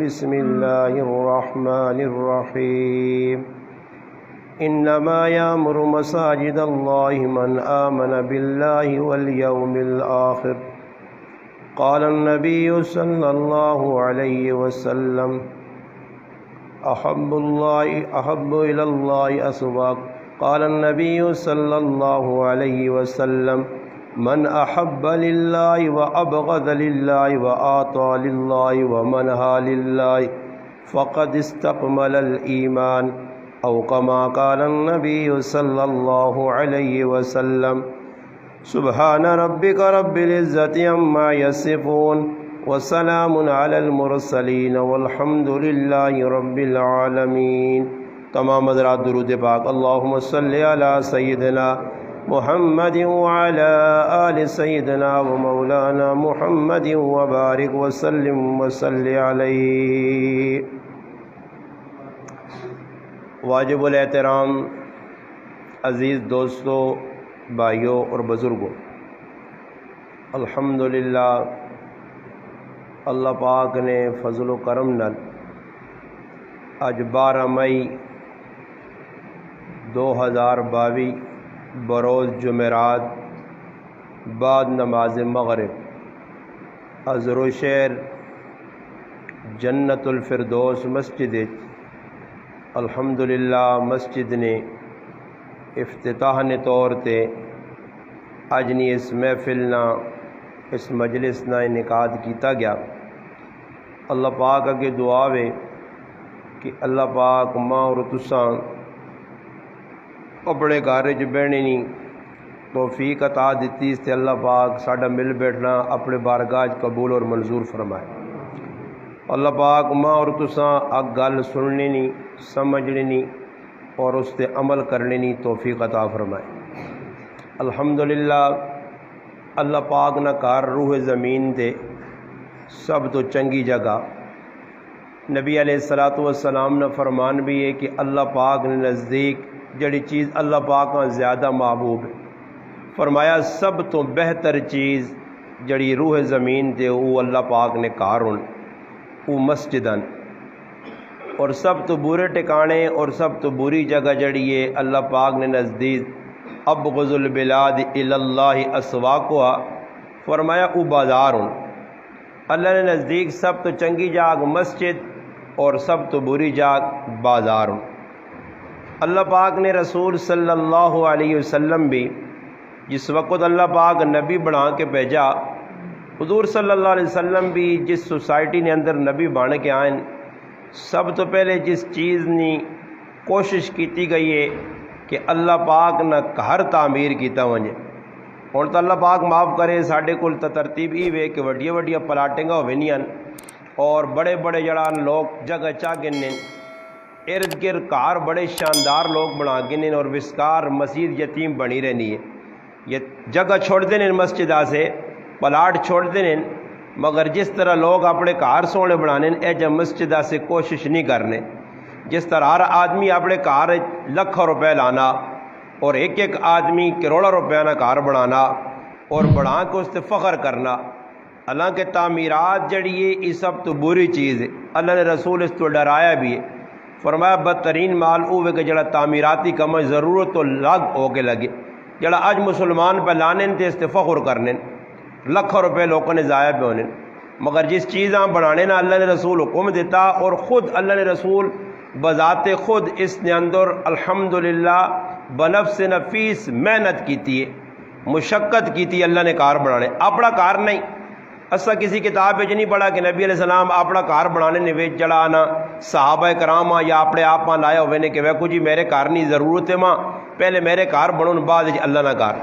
بسم الله الرحمن الرحيم إنما يأمر مساجد الله من آمن بالله واليوم الآخر قال النبي صلى الله عليه وسلم أحب إلى الله أسواق قال النبي صلى الله عليه وسلم من أحب لله وأبغض لله وآطى لله ومنهى لله فقد استكمل الإيمان أو كما قال النبي صلى الله عليه وسلم سبحان ربك رب العزة عما يصفون وسلام على المرسلين والحمد لله رب العالمين۔ تمام حضرات درود پاک اللہم صلی علی سیدنا محمد وعلى آل سيدنا ومولانا محمد وبارك وسلم وصلی علیہ۔ واجب الاحترام عزیز دوستو، بھائیوں اور بزرگوں، الحمدللہ اللہ پاک نے فضل و کرم نال اج 12 مئی 2022 بروز جمعرات بعد نماز مغرب ازرو شہر جنت الفردوس مسجد الحمدللہ مسجد نے افتتاح نے طور تے اجنی اس محفل نہ اس مجلس نہ انعقاد کیتا گیا۔ اللہ پاک اگے دعا وے کہ اللہ پاک ماں اور تساں اپنے گھر چ بہنے نہیں توفیق عطا دیتی اس تے اللہ پاک ساڈا مل بیٹھنا اپنے بارگاہ قبول اور منظور فرمائے۔ اللہ پاک ماں اور تساں اگ گل سننی نہیں، سمجھنی نہیں اور اس تے عمل کرنے نہیں توفیق عطا فرمائے۔ الحمدللہ اللہ پاک نہ کار روح زمین دے سب تو چنگی جگہ، نبی علیہ الصلوۃ والسلام نے فرمان بھی ہے کہ اللہ پاک نے نزدیک جڑی چیز اللہ پاک کا زیادہ محبوب ہے، فرمایا سب تو بہتر چیز جڑی روح زمین تے وہ اللہ پاک نے کار ہون وہ مسجدن، اور سب تو برے ٹکانے اور سب تو بری جگہ جڑی ہے اللہ پاک نے نزدیک ابغض البلاد الی اللہ اسواقها، فرمایا وہ بازار ہوں۔ اللہ نے نزدیک سب تو چنگی جاگ مسجد اور سب تو بری جاگ بازار ہوں۔ اللہ پاک نے رسول صلی اللہ علیہ وسلم بھی جس وقت اللہ پاک نبی بنا کے بھیجا، حضور صلی اللہ علیہ وسلم بھی جس سوسائٹی نے اندر نبی بن کے آئیں، سب تو پہلے جس چیز نے کوشش کیتی گئی ہے کہ اللہ پاک نہ گھر تعمیر کیتا ونجے۔ اور تو اللہ پاک معاف کرے ساڈے کول تو ترتیب ہی وے کہ وڈیاں وڈیاں پلاٹنگاں ہوینیاں اور بڑے بڑے جڑان لوگ جگہ چاہ گنے ارد گرد گھر بڑے شاندار لوگ بنا گنے اور وسکار مسجد یتیم بنی رہنی ہے۔ یہ جگہ چھوڑ دینے مسجد سے پلاٹ چھوڑ دینے، مگر جس طرح لوگ اپنے گھر سونے بنانے اے جب مسجد سے کوشش نہیں کرنے، جس طرح ہر آدمی اپنے گھر لاکھوں روپے لانا اور ایک ایک آدمی کروڑوں روپے نہ گھر بنانا اور بنا کے اس سے فخر کرنا، حالانکہ تعمیرات جڑی ہے یہ سب تو بری چیز ہے۔ اللہ نے رسول اس تو ڈرایا بھی ہے، فرمایا بدترین مال ہوئے کہ جڑا تعمیراتی کم ضرورت تو لگ ہو کے لگے، جڑا آج مسلمان پہ لانے تے اس سے فخر کرنے لاکھوں روپے لوگوں نے ضائع پہ ہونے، مگر جس چیزاں بنانے نا اللہ نے رسول حکم دیتا اور خود اللہ نے رسول بذات خود اس نے اندر الحمدللہ بنفس نفیس محنت کیتی ہے، مشقت کیتی اللہ نے کار بنانے، اپنا کار نہیں۔ اسا کسی کتاب میں نہیں پڑھا کہ نبی علیہ السلام اپنا کار بنانے نے ویچ جڑا آنا صحابہ کرام یا اپنے آپ ماں لایا ہوئے نے کہ ویکو جی میرے کار نہیں ضرورت ہے ماں پہلے میرے کار بنون بعد اللہ نہ کار،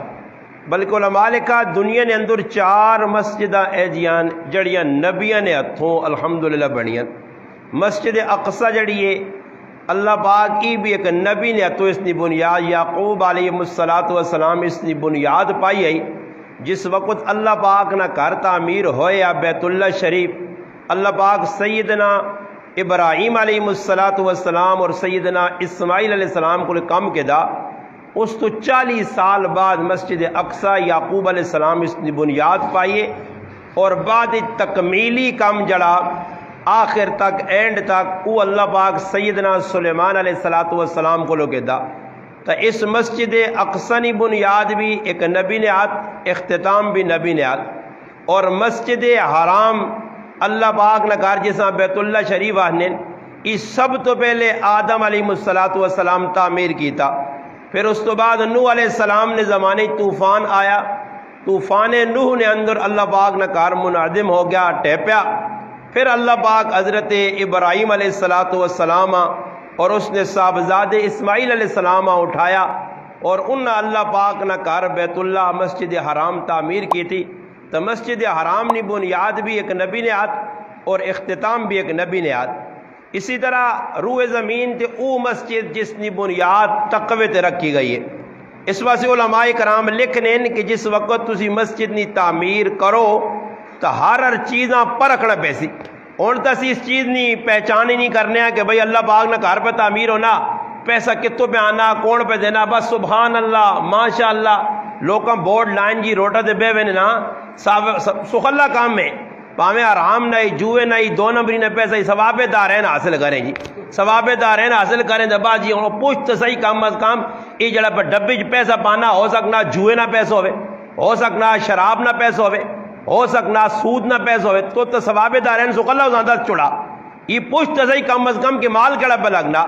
بلکہ علماء لکھا دنیا نے اندر 4 مسجدہ ایجیان جڑیاں نبیاں نے ہتھوں الحمدللہ بنیاں۔ مسجد اقصی جڑی ہے اللہ پاک کی بھی ایک نبی نے ہتھوں اس نے بنیاد، یعقوب علیہ السلام اس نے بنیاد پائی ہے۔ جس وقت اللہ پاک نہ گھر تعمیر ہوئے یا بیت اللہ شریف، اللہ پاک سیدنا ابراہیم علیہ السلام اور سیدنا اسماعیل علیہ السلام کو کم کے دا، اس تو 40 سال بعد مسجد اقصی یعقوب علیہ السلام اس نے بنیاد پائیے اور بعد تکمیلی کام جڑا آخر تک اینڈ تک وہ اللہ پاک سیدنا سلیمان علیہ السلام کو لو کہتا تو اس مسجد اقصی نی بنیاد بھی ایک نبی نے آت، اختتام بھی نبی نے آت، اور مسجد حرام اللہ پاک نے کار جیسا بیت اللہ شریف آنے اس سب تو پہلے آدم علیہ السلام تعمیر کی تھا، پھر اس تو بعد نوح علیہ السلام نے زمانے طوفان آیا، طوفان نوح نے اندر اللہ پاک نے کار منعدم ہو گیا، ٹیپیا، پھر اللہ پاک حضرت ابراہیم علیہ السلام اور اس نے صاحبزاد اسماعیل علیہ السلام اٹھایا اور ان اللہ پاک نے کار بیت اللہ مسجد حرام تعمیر کی تھی، تو مسجد حرام نے بنیاد بھی ایک نبی نے آت اور اختتام بھی ایک نبی نے آت۔ اسی طرح روئے زمین تے او مسجد جس نے بنیاد تقوی تے رکھی گئی ہے۔ اس واسطے علماء کرام لکھنے کہ جس وقت تسی مسجد نی تعمیر کرو تو ہر چیزاں پرکھنا پیسی، اور تسی اس چیز نی پہچان ہی نہیں کرنے کہ بھئی اللہ پاک نے گھر پہ تعمیر ہونا، پیسہ کتوں پہ آنا، کون پہ دینا، بس سبحان اللہ ماشاء اللہ لوکاں بورڈ لائن جی روٹا دے بے وینے نا سخلا کام میں پاویں آرام نہیں جوئے نہیں دو نمبری نے پیسہ ثواب دارین حاصل کریں جی، ثواب دارین حاصل کریں دبا جی ہوں پوچھ تو صحیح کم از کم یہ جڑا پہ ڈبے پیسہ پانا ہو سکنا جوئے نہ پیسہ ہوئے، ہو سکنا شراب نہ پیسہ ہوئے، ہو سکنا سود نہ پیسہ ہوئے، تو ثواب دارین سخلا زیادہ چڑا یہ پوچھ تو صحیح کم از کم کہ مال کڑا پہ لگنا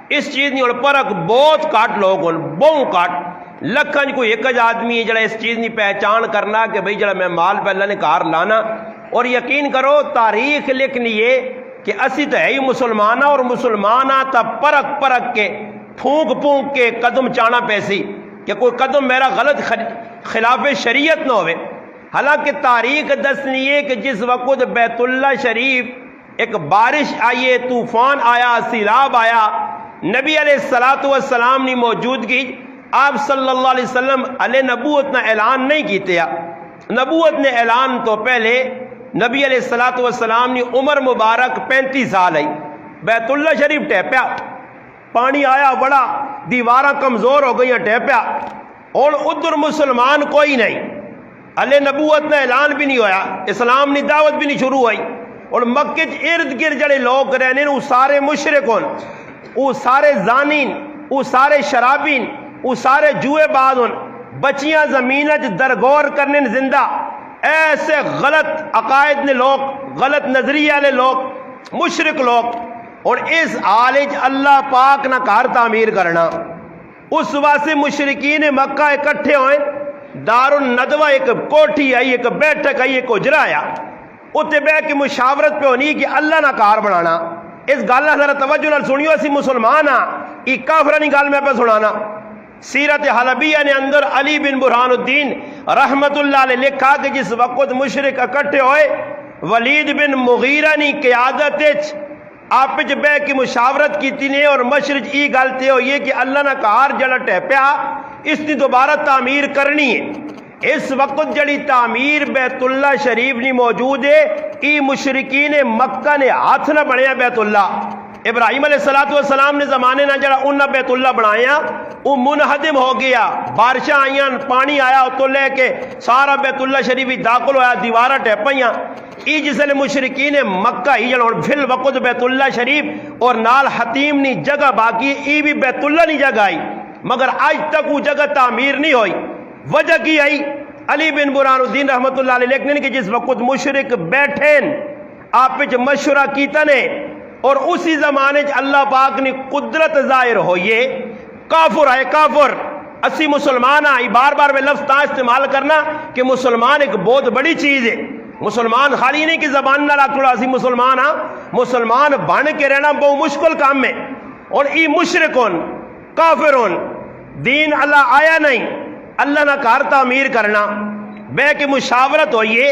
اس چیز نہیں، اور پرک بہت کاٹ لوگ بہت کاٹ لکھن کوئی ایک آدمی ہے جڑا اس چیز نہیں پہچان کرنا کہ بھئی جڑا میں مال پہ اللہ نے کار لانا، اور یقین کرو تاریخ لکھنی یہ کہ اسی تو ہے ہی مسلمانہ، اور مسلمانہ تا پرک پرک کے پھونک پھونک کے قدم چانا پیسی کہ کوئی قدم میرا غلط خلاف شریعت نہ ہوئے۔ حالانکہ تاریخ دسنی ہے کہ جس وقت بیت اللہ شریف ایک بارش آئیے، طوفان آیا، سیلاب آیا، نبی علیہ السلام نے موجودگی آپ صلی اللہ علیہ وسلم علیہ نبوت نے اعلان نہیں کیتے، نبوت نے اعلان تو پہلے نبی علیہ السلام نے عمر مبارک 35 سال آئی، بیت اللہ شریف ٹیپیا، پانی آیا بڑا، دیواراں کمزور ہو گئی ٹیپیا، اور ادھر مسلمان کوئی نہیں، علیہ نبوت نے اعلان بھی نہیں ہویا، اسلام نے دعوت بھی نہیں شروع ہوئی، اور مکہ ارد گرد جڑے لوگ رہنے وہ سارے مشرکون، وہ سارے زانین، وہ سارے شرابین، وہ سارے جوئے باز، بچیاں زمین درگور کرنے زندہ، ایسے غلط عقائد نے لوگ، غلط نظریے والے لوگ، مشرک لوگ، اور اس عالج اللہ پاک نہ کار تعمیر کرنا، اس واسطے مشرکین مکہ اکٹھے ہوئے، دار الندوہ ایک کوٹھی آئی، ایک بیٹھک آئی، ایک اجرا آیا، اتنے بہ کے مشاورت پہ ہونی کہ اللہ نہ کار بنانا۔ اس گل ذرا توجہ نال سنیو، اسی مسلمان ہاں، یہ کافرانی گل میں پہ سنانا۔ سیرت حلبیہ نے اندر علی بن برہان الدین رحمت اللہ علیہ لکھا کہ جس وقت مشرک اکٹھے ہوئے ولید بن مغیرہ نے قیادت آپ بہ کی مشاورت کی نے، اور مشرق ای گل تے ہوئی ہے کہ اللہ نہ کار جڑا ٹیپیا اس نے دوبارہ تعمیر کرنی ہے۔ اس وقت جڑی تعمیر بیت اللہ شریف نہیں موجود ہے، ای مشرکین مکہ نے ہاتھ نہ بنیا بیت اللہ۔ ابراہیم علیہ السلام نے زمانے نہ جڑا انہاں بیت اللہ بنایا وہ منہدم ہو گیا، بارشاں آئیاں، پانی آیا تو لے کے سارا بیت اللہ شریف داخل ہویا، دیوارہ ٹیپیاں، ای جسے مشرکین مکہ ہی جڑا فی الوقت بیت اللہ شریف اور نال حتیم نی جگہ باقی، ای بھی بیت اللہ نی جگہ آئی، مگر آج تک وہ جگہ تعمیر نہیں ہوئی۔ وجہ کی آئی؟ علی بن برہان الدین رحمت اللہ علیہ لکھنے کہ جس وقت مشرک بیٹھیں آپ پہ مشورہ کیتا نے، اور اسی زمانے اللہ پاک نے قدرت ظاہر ہوئیے، کافر آئے کافر، اسی مسلمان آئی، بار بار میں لفظ تا استعمال کرنا کہ مسلمان ایک بہت بڑی چیز ہے، مسلمان خالی نہیں کہ زبان نہ رکھ لو اسی مسلمان ہاں، مسلمان بن کے رہنا بہت مشکل کام ہے، اور ای مشرکون کافرون، دین اللہ آیا نہیں، اللہ نہ کار تعمیر کرنا، بے کہ مشاورت ہوئیے،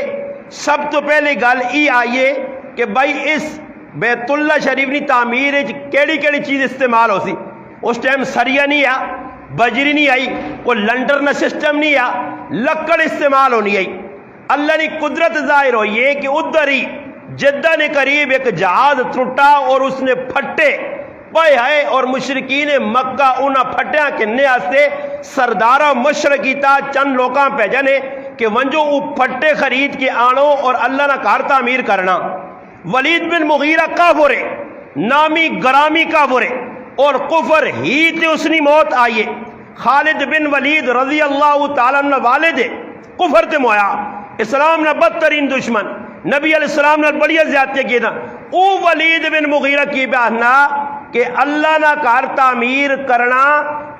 سب تو پہلے گل ای آئیے کہ بھائی اس بیت اللہ شریف نی تعمیر کیڑی کیڑی چیز استعمال ہو سی۔ اس ٹائم سریہ نہیں آ، بجری نہیں آئی، کوئی لنڈر نہ سسٹم نہیں آ، لکڑ استعمال ہونی آئی۔ اللہ نے قدرت ظاہر ہوئی ہے کہ ادھر ہی جدہ نے قریب ایک جہاز ٹوٹا اور اس نے پھٹے پائے ہے، اور مشرکین مکہ انہاں پھٹیاں کننے آستے سردارہ مشرقی تا چند لوکاں بھیجنے کہ ونجو او پھٹے خرید کے آنو اور اللہ نہ کار تعمیر کرنا۔ ولید بن مغیرہ کافر ہے، نامی گرامی کافر ہے اور کفر ہی تے اس کی موت آئی ہے۔ خالد بن ولید رضی اللہ تعالیٰ عنہ والد ہے، کفر تے مویا، اسلام نہ بدترین دشمن، نبی علیہ السلام نے بڑی زیادتی کی نا۔ او ولید بن مغیرہ کی بیاننا کہ اللہ نہ کار تعمیر کرنا،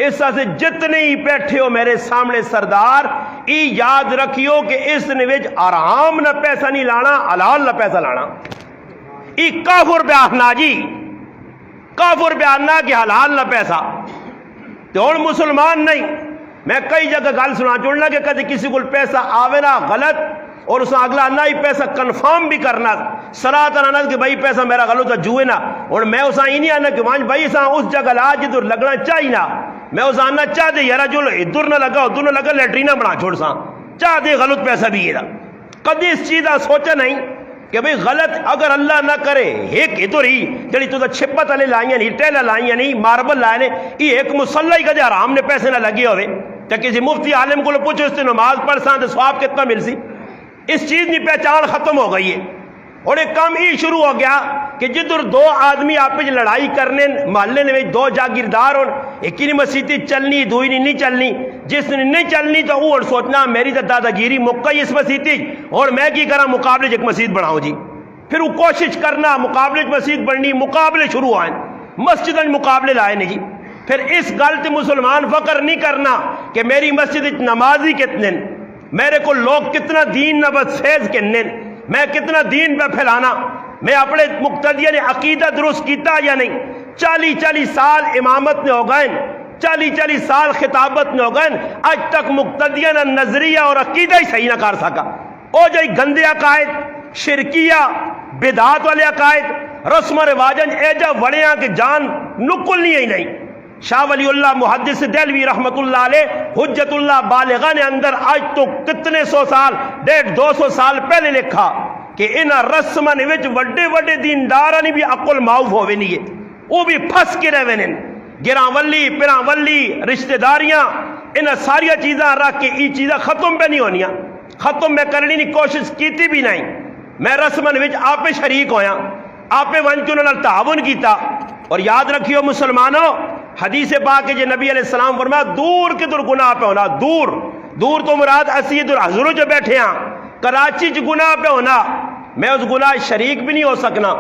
اس سے جتنے ہی بیٹھے ہو میرے سامنے سردار، ای یاد رکھیو کہ اس نے وچ آرام نہ پیسہ نہیں لانا، حلال نہ پیسہ لانا۔ ای کافر بیاننا جی، کافر بیاننا کہ حلال نہ پیسہ، تو ہن مسلمان نہیں۔ میں کئی جگہ گل سنا چڑنا کہ کدی کسی کو پیسہ آوے نا غلط اور اس اگلا نہ ہی پیسہ کنفرم بھی کرنا سرات آنا کہ بھائی پیسہ میرا غلط ہے جوئے نا، اور میں اسا ہی نہیں آنا کہ وانج بھائی اسا اس جگہ لا جدھر لگنا چاہیے نا، میں اسا آنا چاہ دے یارا جو ادھر نہ لگا ادھر نہ لگا لیٹرینا بنا چھوڑ سا چاہ دے غلط پیسہ بھی یہ کدی اس چیز کا سوچا نہیں کہ بھئی غلط اگر اللہ نہ کرے ایک ادھر ہی جڑی تو چھپت والے لائیاں نہیں ٹیلا لائیاں نہیں ماربل لائے نے یہ ایک مسلح ہی کدے حرام نے پیسے نہ لگے ہوئے تو کسی مفتی عالم کو پوچھو اس سے نماز پڑھ ساں تو ثواب کتنا مل سی؟ اس چیز کی پہچان ختم ہو گئی ہے اور ایک کام یہ شروع ہو گیا کہ جدھر دو آدمی آپس لڑائی کرنے محلے میں دو جاگیردار ہو ایک ہی مسیتی چلنی دوئی نہیں چلنی، جس نے نہیں چلنی تو وہ سوچنا میری تو دادا گیری مکئی اس مسیتی اور میں کی کرا مقابلے ایک مسجد بناؤ جی، پھر وہ کوشش کرنا مقابلے مسجد بننی، مقابلے شروع ہوئے مسجد مقابلے لائے نہیں جی۔ پھر اس گل تے مسلمان فخر نہیں کرنا کہ میری مسجد نمازی کتنے، میرے کو لوگ کتنا دین نبت فیض کتنے، میں کتنا دین پہ پھیلانا، میں اپنے مقتدیہ نے عقیدہ درست کیتا یا نہیں۔ 40 سال امامت نے ہو گئے، 40 سال خطابت نے ہو گئے، آج تک مقتدیہ نہ نظریہ اور عقیدہ ہی صحیح نہ کر سکا۔ او جائی گندے عقائد، شرکیہ بدعات والے عقائد، رسم و رواجن ایجا وڑیاں کہ جان نکلنی ہی نہیں۔ شاہ ولی اللہ محدث دہلوی رحمت اللہ علیہ حجت اللہ بالغہ نے اندر آج تو کتنے سو سال 150-200 سال پہلے لکھا کہ ان رسمن وچ وڈے وڈے دینداراں بھی عقل معاف ہوئے نہیں ہے، وہ بھی پھس کے رہے نے، گراں ولی پراں ولی رشتہ داریاں ان ساری چیزاں رکھ کے یہ چیزاں ختم پہ نہیں ہونیاں، ختم میں کرنی نہیں کوشش کیتی بھی نہیں۔ میں رسمن وچ آپ شریک ہویا، آپ ون کے انہوں نے تعاون کیتا۔ اور یاد رکھیو مسلمانوں، حدیث پاک کہ نبی علیہ السلام فرمایا دور کے در گناہ پہ ہونا، دور تو مراد اسی ادھر حضور جو بیٹھے ہیں کراچی چ گناہ پہ ہونا، میں اس گناہ شریک بھی نہیں ہو سکنا،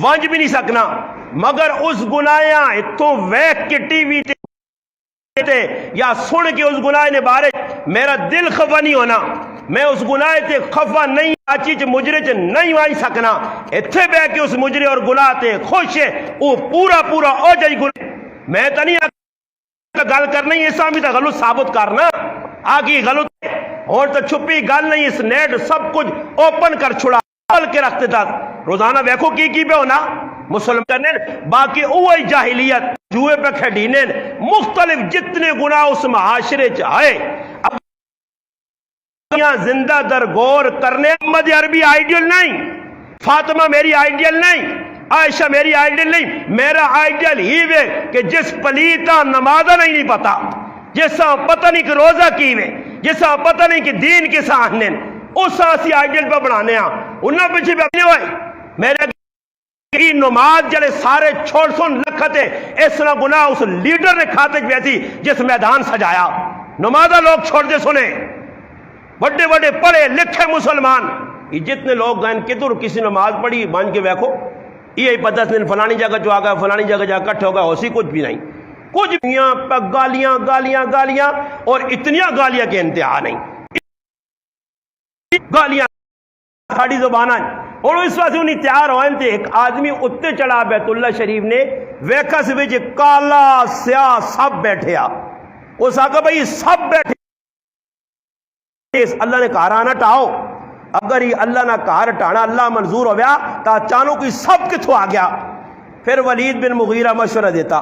ونج بھی نہیں سکنا، مگر اس گناہ اتوں ویکھ کے ٹی وی تے یا سن کے اس گناہ نے بارے میرا دل خفا نہیں ہونا، میں اس گناہ تے خفا نہیں کراچی چ مجرے چ نہیں آئی سکنا، اتنے بہ کے اس مجرے اور گناہ تے خوش ہے وہ پورا او جائی گناہ میں تو نہیں گل کرنا ہی ایسا بھی تو غلط ثابت کرنا آگی غلط اور تو چھپی گل نہیں، اس نیٹ سب کچھ اوپن کر چھڑا کے رکھتے تھا روزانہ ویکھو کی پہ ہونا مسلم کرنے، باقی اوہی جاہلیت جوئے پہ کھڑینے مختلف جتنے گناہ اس معاشرے چاہے زندہ در غور کرنے۔ محمد عربی آئیڈیل نہیں، فاطمہ میری آئیڈیل نہیں، عائشہ میری آئیڈیل نہیں، میرا آئیڈیل ہی وے کہ جس پلیتا نمازہ نہیں پتا، جسا پتہ نہیں کہ روزہ کی وے، جسا پتہ نہیں کہ دین کے ساہنے اس اسی آئیڈیل پہ بنانے ہیں انہاں پیچھے بھی اپنے ہوئے میرے کی نماز جڑے سارے چھوڑ سن لکھتے اس طرح گناہ اس لیڈر نے کھاتے جیسی جس میدان سجایا، نمازہ لوگ چھوڑ دے سنے، بڑے بڑے پڑھے لکھے مسلمان یہ جتنے لوگ گئے کدھر کسی نماز پڑھی بن کے ویکھو یہ پتہ دن فلانی جگہ جو آ گیا فلانی جگہ جا کٹھ ہوگا اسی کچھ بھی نہیں، کچھ گالیاں اور اتنیاں گالیاں کے انتہا نہیں، گالیاں ساڑی زبانہ اور اس واسطے انہیں تیار ہوئے تھے۔ ایک آدمی اتنے چڑھا بیت اللہ شریف نے ویکھا سے وچ کالا سیاہ سب بیٹھے آ اس آگا بھائی سب بیٹھے اللہ نے کہا نہ ٹاؤ، اگر یہ اللہ نہ کہا ٹانا اللہ منظور ہو گیا تا چانو کوئی سب کتوں آ گیا۔ پھر ولید بن مغیرہ مشورہ دیتا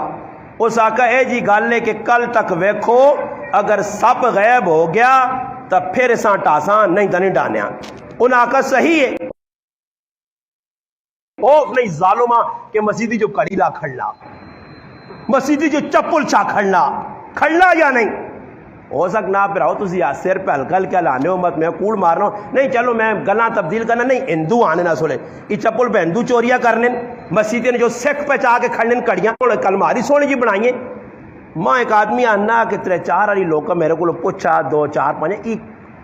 اس آقا اے جی گل ہے کہ کل تک ویکھو اگر سب غیب ہو گیا تو پھر اساں ٹاساں نہیں تو نہیں ڈانیا۔ ان آقا صحیح ہے اوف نہیں ظالمہ کہ مسیدی جو کڑی لا کھڑنا، مسیدی جو چپل چا کھڑنا یا نہیں، ہو سکنا پھراؤ تسی سر پہ ہلکا ہلکا لانے ہو مت میں کوڑ مارنا ہو نہیں چلو میں گلا تبدیل کرنا نہیں ہندو آنے نہ سولے یہ چپل پہ ہندو چوریاں کرنے مسیدیں جو سکھ پہ چاہ کے کھڑنے کڑیاں کلماری سونے جی بنائیے ماں ایک آدمی آنا کہ 3-4 والی لوگ میرے کو پوچھا 2-4-5 ایک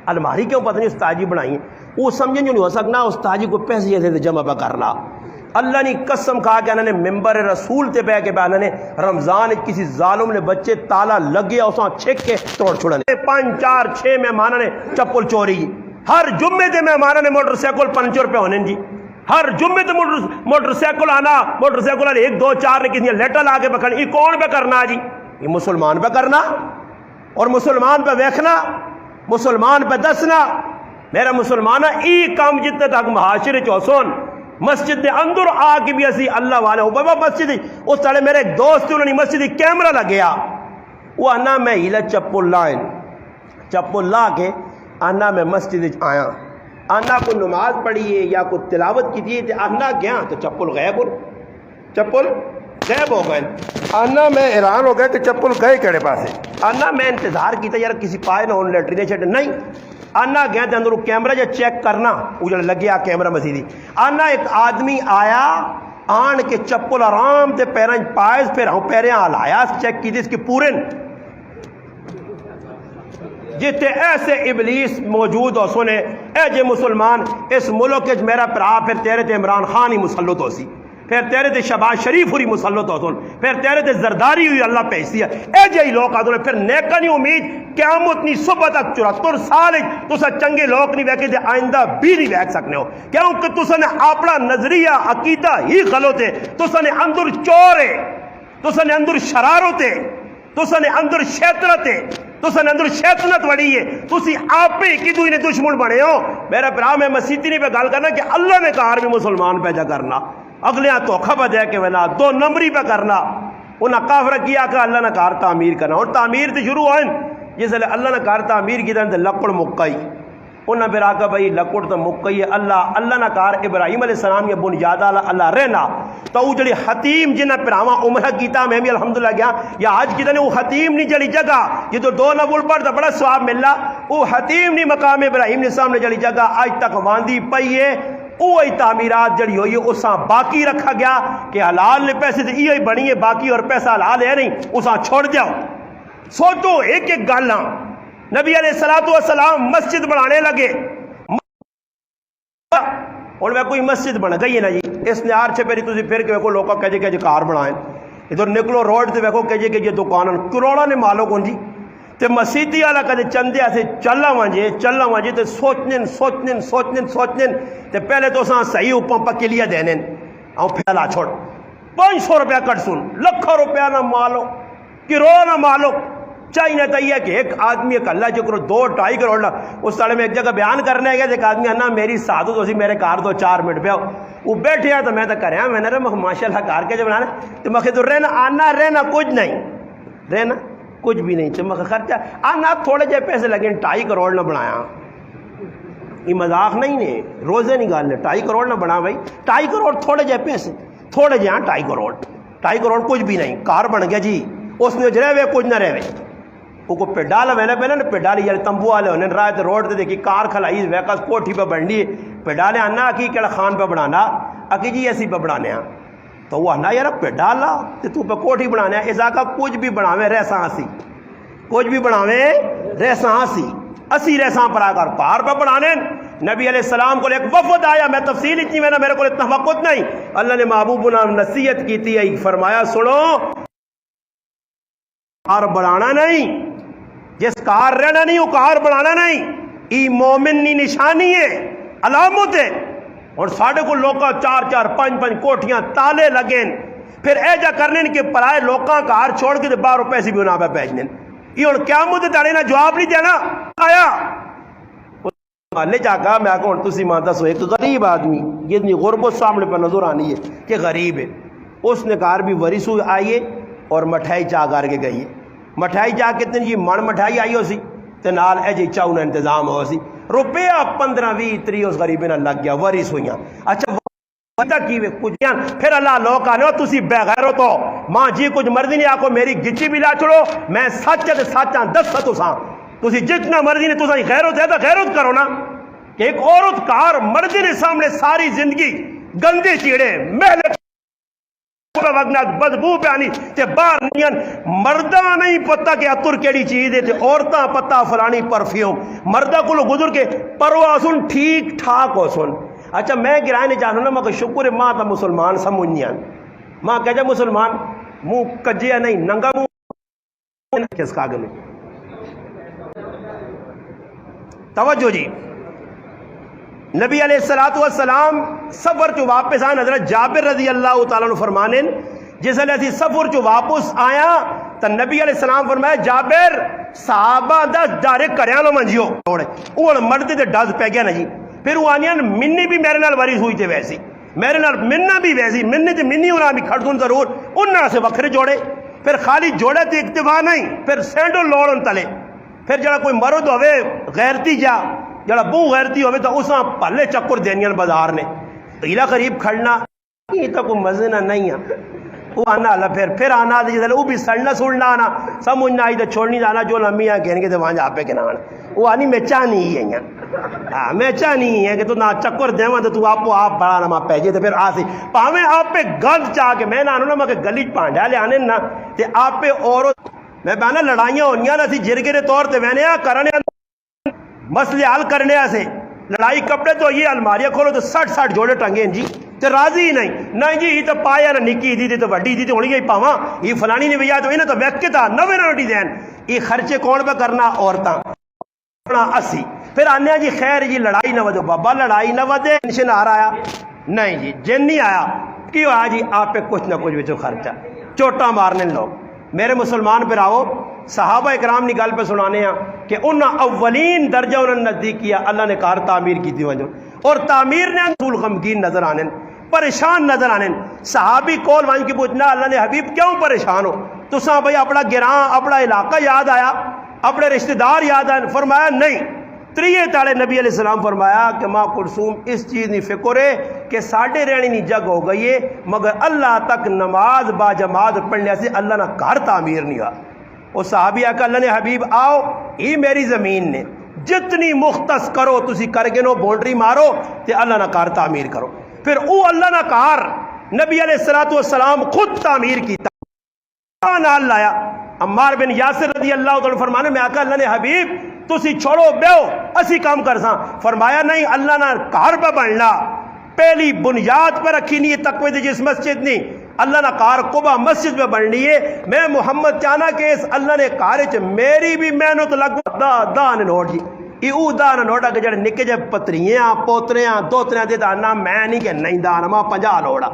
الماری کیوں پتہ نہیں استاد جی بنائیے وہ سمجھیں جو نہیں ہو سکنا استاد جی کو پیسے جیسے جمع پہ کرنا اللہ نے قسم کھا کے انہوں نے ممبر رسول تے بہ کے انہوں نے رمضان کسی ظالم نے بچے تالا لگ گیا اساں چھک کے توڑ چھڑنے 5-4-6 مہمانوں نے چپل چوری ہر جمعے تے مہمانوں نے موٹر سائیکل 5 روپے ہونے جی ہر جمعے تے موٹر سائیکل آنا موٹر سائیکل والے 1-2-4 نے کسی لیٹر لا کے پکڑنی یہ کون پہ کرنا جی یہ مسلمان پہ کرنا اور مسلمان پہ ویکھنا مسلمان پہ دسنا میرا مسلمانہ ای کام جتنے تک معاشرے چوسون مسجد دے اندر آ کے بھی اسی اللہ والے ہو بابا مسجد اس سڑے میرے ایک دوست انہوں نے مسجد کیمرہ لگیا وہ آنا میں ہیلا چپل لائن چپل لا کے آنا میں مسجد آیا آنا کو نماز پڑھی ہے یا کو تلاوت کی تھی آنا گیا تو چپل غائب ہو گئے آنا میں حیران ہو گیا کہ چپل گئے کہڑے پاسے آنا میں انتظار کیتا یار کسی پائے نہ ہونے لیٹرینے چھٹے نہیں آنا گیا تے اندر کیمرہ جو چیک کرنا وہ جو لگیا کیمرہ مسیدی آنا ایک آدمی آیا آن کے چپل آرام تے پیریں پائز پہ رہوں پیریں آلایا چیک کی تھی اس کی پورن جتے ایسے ابلیس موجود ہو سنے اے جے مسلمان اس ملک کے میرا پرا پھر تیرے تے عمران خان ہی مسلط ہو سی پھر تیرے تے شہباز شریف ہوئی مسلط ہو سن پھر تیرے تے زرداری ہوئی اللہ پیسی ہے اے جے لوگ آدھو پھر نیکہ نہیں امید قیامت نہیں صبح تک 74 سال تو سا چنگے لوگ نہیں ویکے دے آئندہ بھی نہیں ویک سکنے ہو کیونکہ تو سا نے اپنا نظریہ عقیدہ ہی غلط ہے تو سا نے اندر چور ہے تو سا نے اندر شرارت ہے تو سا نے اندر شیطنت ہے تو سا نے اندر شیطنت وڑی ہے تو سی آپ پہ کی دوئی نے دشمن بڑے ہو میرا برا میں مسیحی نہیں پہ گال کرنا کہ اللہ نے کہا بھی مسلمان پیجا کرنا اگلے ہاں توخہ پہ دے کے وینا 2 نمبری پہ کرنا انہاں کافرہ کیا کہ اللہ نے کہا تعمیر کرنا اور تعمیر تے شروع ہوئیں جس لئے اللہ نے کہا تعمیر کی دن لکڑ مکئی انہاں پھر آکا بھائی لکڑ تو مکئی ہے اللہ نے کہا ابراہیم علیہ السلام یا بنیاد اللہ رہنا تو وہ جڑی حتیم جنہ پھر ہمیں عمرہ کیتا میں بھی الحمدللہ گیا یا آج کی دن وہ حتیم نہیں جڑی جگہ یہ تو 2 نبول پر تو بڑا ثواب ملنا وہ حتیم نہیں مقام ابراہیم علیہ السلام نے جڑی جگہ آج تک واندی پئی ہے وہی تعمیرات جڑی ہوئی اساں باقی رکھا گیا کہ حلال نے پیسے تو یہ بنی ہے باقی اور پیسہ حلال ہے نہیں اساں چھوڑ جاؤ سوچو ایک ایک گالاں نبی علیہ السلام مسجد بنانے لگے اور میں کوئی مسجد بن گئی ہے نا جی اس نے آر چھے پیری تُسی پھر کے ویکو لوگا کہجے کار بنائیں ادھر نکلو روڈ تے ویکو کہجے کہ یہ دکانن کروڑا نے مالو کون جی تے مسیدی والا کدے چندے ایسے چلنا وانجے تے سوچنن تے پہلے تو ساں صحیح اوپاں پکیلیا دینن آؤں پھیلا چھوڑ 500 روپیہ کٹ سن لکھا روپیہ نہ مالو کروڑا نہ مالو چاہیے تو یہ کہ ایک آدمی ایک اللہ جو کرو 2-2.5 کروڑ نا اس سالے میں ایک جگہ بیان کرنے گیا ایک آدمی نا میری سعادت ہو سی میرے کار 2-4 منٹ پہ وہ بیٹھے ہیں تو میں تو کریں میں نے رہا ماشاء اللہ کار کے جو بنانا تو میں تو رہنا آنا رہنا کچھ بھی نہیں تو میں خرچہ آنا تھوڑے جے پیسے لگے 2.5 کروڑ نہ بنایا یہ مذاق نہیں نے روزے نہیں گالنے 2.5 کروڑ نہ بنا بھائی 2.5 کروڑ تھوڑے جے پیسے تھوڑے جے 2.5 کروڑ کچھ بھی نہیں کار بن گیا جی اس نے رہے ہوئے کچھ نہ رہے وہ کو پیڈال وینا پہنا نا پیڈال یار تمبو والے ہونے رات روڈ تے دیکھی کار کھلائی ویکس کوٹھی پہ بنڈی پیڈالے آنا کی کیڑا خان پہ بنانا اکی جی ایسی پہ بنانے ہیں تو وہ آنا یار پیڈالا تو پہ کوٹھی بنانے ہیں ازاکہ کچھ بھی بناویں رہساں ہسی کچھ بھی بناویں رہساں ہسی اسی رہساں پر آکر پار پہ بنانے نبی علیہ السلام کو ایک وفد آیا میں تفصیل اتنی میں میرے کو اتنا وقت نہیں اللہ نے محبوبنا نصیحت کی تھی فرمایا سنو کار بنانا نہیں جس کار رہنا نہیں وہ کار بنانا نہیں ای مومن نی نشانی ہے علامت ہے اور ساڑھے کو لوکاں 4-4 5-5 کوٹھیاں تالے لگیں پھر ایجا کرنے کہ پرائے لوکاں کار چھوڑ کے 12 روپے سے بھی انہاں پہ بیچنے یہ ان قیامت دانے نا جواب نہیں دینا آیا اللہ چاہا میں آکا تسی مانتا سو ایک غریب آدمی یہ اتنی غربت سامنے پر نظر آنی ہے کہ غریب ہے اس نے کار بھی وریسو آئیے اور مٹھائی چاہ کر کے گئی مٹھائی چاہ کتنی جی من مٹھائی آئی ہو سی تے نال اے جی چاہوں انتظام ہو سی روپیہ 15-20-30 اس غریبی نہ لگ گیا وریس ہوئیاں اچھا وقتا کیوے کچھ جان پھر اللہ لوگ آنے ہو تسی بے غیر ہو تو ماں جی کچھ مرضی نہیں آکو میری گچی بھی لا چھوڑو میں سچ تے سچاں 10 ستو ساں تسی جتنا مرضی نے تسا غیرت ہے تو غیرت کرو نا کہ ایک عورت کار مرد نے سامنے ساری زندگی گندے چیڑے محلے وگنات بدبو پہ آنی تے باہر نین مردہ نہیں پتہ کہ اتر کیڑی چیز ہے تے عورتاں پتہ فلانی پرفیوم مردہ کو لو گزر کے پروا سن ٹھیک ٹھاک ہو سن. اچھا میں گرائنے چاہوں نا مگر شکر ماں تا مسلمان سمجھنیان ماں کہہ جا مسلمان منہ کجیا نہیں ننگا منہ کس کاغذ میں توجہ جی. نبی علیہ السلام سفر چو واپس آن حضرت جابر رضی اللہ تعالیٰ عنہ فرمانے جس علیہ اسی سفر چو واپس آیا تو نبی علیہ السلام فرمایا جابر صحابہ دا ڈائریکٹ کریانو منجیو اوڑ مرد دے ڈاز پہ گیا نا جی. پھر وہ آنیان منی بھی میرے نال وریس ہوئی تھے ویسی میرے نال مننا بھی ویسی منی تے منی ہونا بھی کھڑتون ضرور انہاں سے وکھرے جوڑے پھر خالی جوڑے تے اکتفا نہیں پھر سینڈو لوڑن تلے پھر جڑا کوئی مرد ہوئے غیرتی جا جڑا بو غیرتی ہوئے تو اساں پہلے چکر دینیاں بازار نے قیلہ قریب کھڑنا یہ تو کوئی مزنہ نہیں ہے وہ آنا اللہ پھر آنا جیسے وہ بھی سڑنا سڑنا آنا سمجھنا آئی تو چھوڑنی جانا جو لمبی ہیں کہنے کے تو وہاں جا پہ کے نان وہ آنی میں چاہ نہیں ہے ہاں میں چاہ نہیں ہے کہ تو نہ چکر دیواں تو آپ بڑا نہ پہ جے تو پھر آ سی پاویں آپ پہ گند چاہ کے میں نہ آنو نا میں گلی پانڈا لے آنے نا تے آپ پہ اور میں بہنا لڑائیاں ہونیاں نا سی جرگے دے طور تے میں نے کرنے مسئلے حل کرنے سے لڑائی کپڑے تو یہ الماریاں کھولو تو 60 جوڑے ٹنگے جی تے راضی نہیں جی یہ تو پایا نہ نکی دی تو وڈی دی تو ہونی گئی پاواں یہ فلانی نے بھیا تو انہیں تو ویک کے تھا نوے نہ روٹی دین یہ خرچے کون پہ کرنا عورتاں اسی پھر آنے جی خیر جی لڑائی نہ ودو بابا لڑائی نہ ودے ٹینشن آ رہا نہیں جی جن نہیں آیا کیوں آیا جی آپ پہ کچھ نہ کچھ بچو خرچہ چوٹا مارنے لوگ میرے مسلمان پہ آؤ صحابہ اکرام نی گل پہ سنانے ہیں کہ انہاں اولین درجہ انہوں نے نزدیک کیا اللہ نے کار تعمیر کی تھی وجہ اور تعمیر نے انسول غمگین نظر آنے پریشان نظر آنے صحابی کول وانج کی پوچھنا اللہ نے حبیب کیوں پریشان ہو تو ساں بھائی اپنا گراں اپنا علاقہ یاد آیا اپنے رشتہ دار یاد آئے فرمایا نہیں تریے تاڑے نبی علیہ السلام فرمایا کہ ماں کلثوم اس چیز نہیں فکر ہے کہ ساڑھے رہنی نہیں جگ ہو گئی ہے مگر اللہ تک نماز با جماعت پڑھنے سے اللہ نہ گھر تعمیر نہیں ہوا وہ صحابی آکا اللہ نے حبیب آؤ یہ میری زمین نے جتنی مختص کرو تسی کر کے نو بونڈری مارو تے اللہ نہ کار تعمیر کرو پھر او اللہ نہ کار نبی علیہ السلام خود تعمیر کیتا نال لایا عمار بن یاسر رضی اللہ تعالیٰ فرمانے میں آکا اللہ نے حبیب تسی چھوڑو بیو اسی کام کر ساں فرمایا نہیں اللہ نہ کار پہ بننا پہلی بنیاد پر رکھی نہیں تقوی دی جس مسجد نہیں اللہ نہ کار قبا مسجد میں بننی ہے میں محمد چانا کہ اس اللہ نے کارے چ میری بھی محنت لگ دا نے نوٹ جی یہ او دا نے نوٹا کہ جڑے نکے جے پتریاں پوتریاں دوتریاں دے دا نام میں نہیں کہ نہیں دا نما 50 لوڑا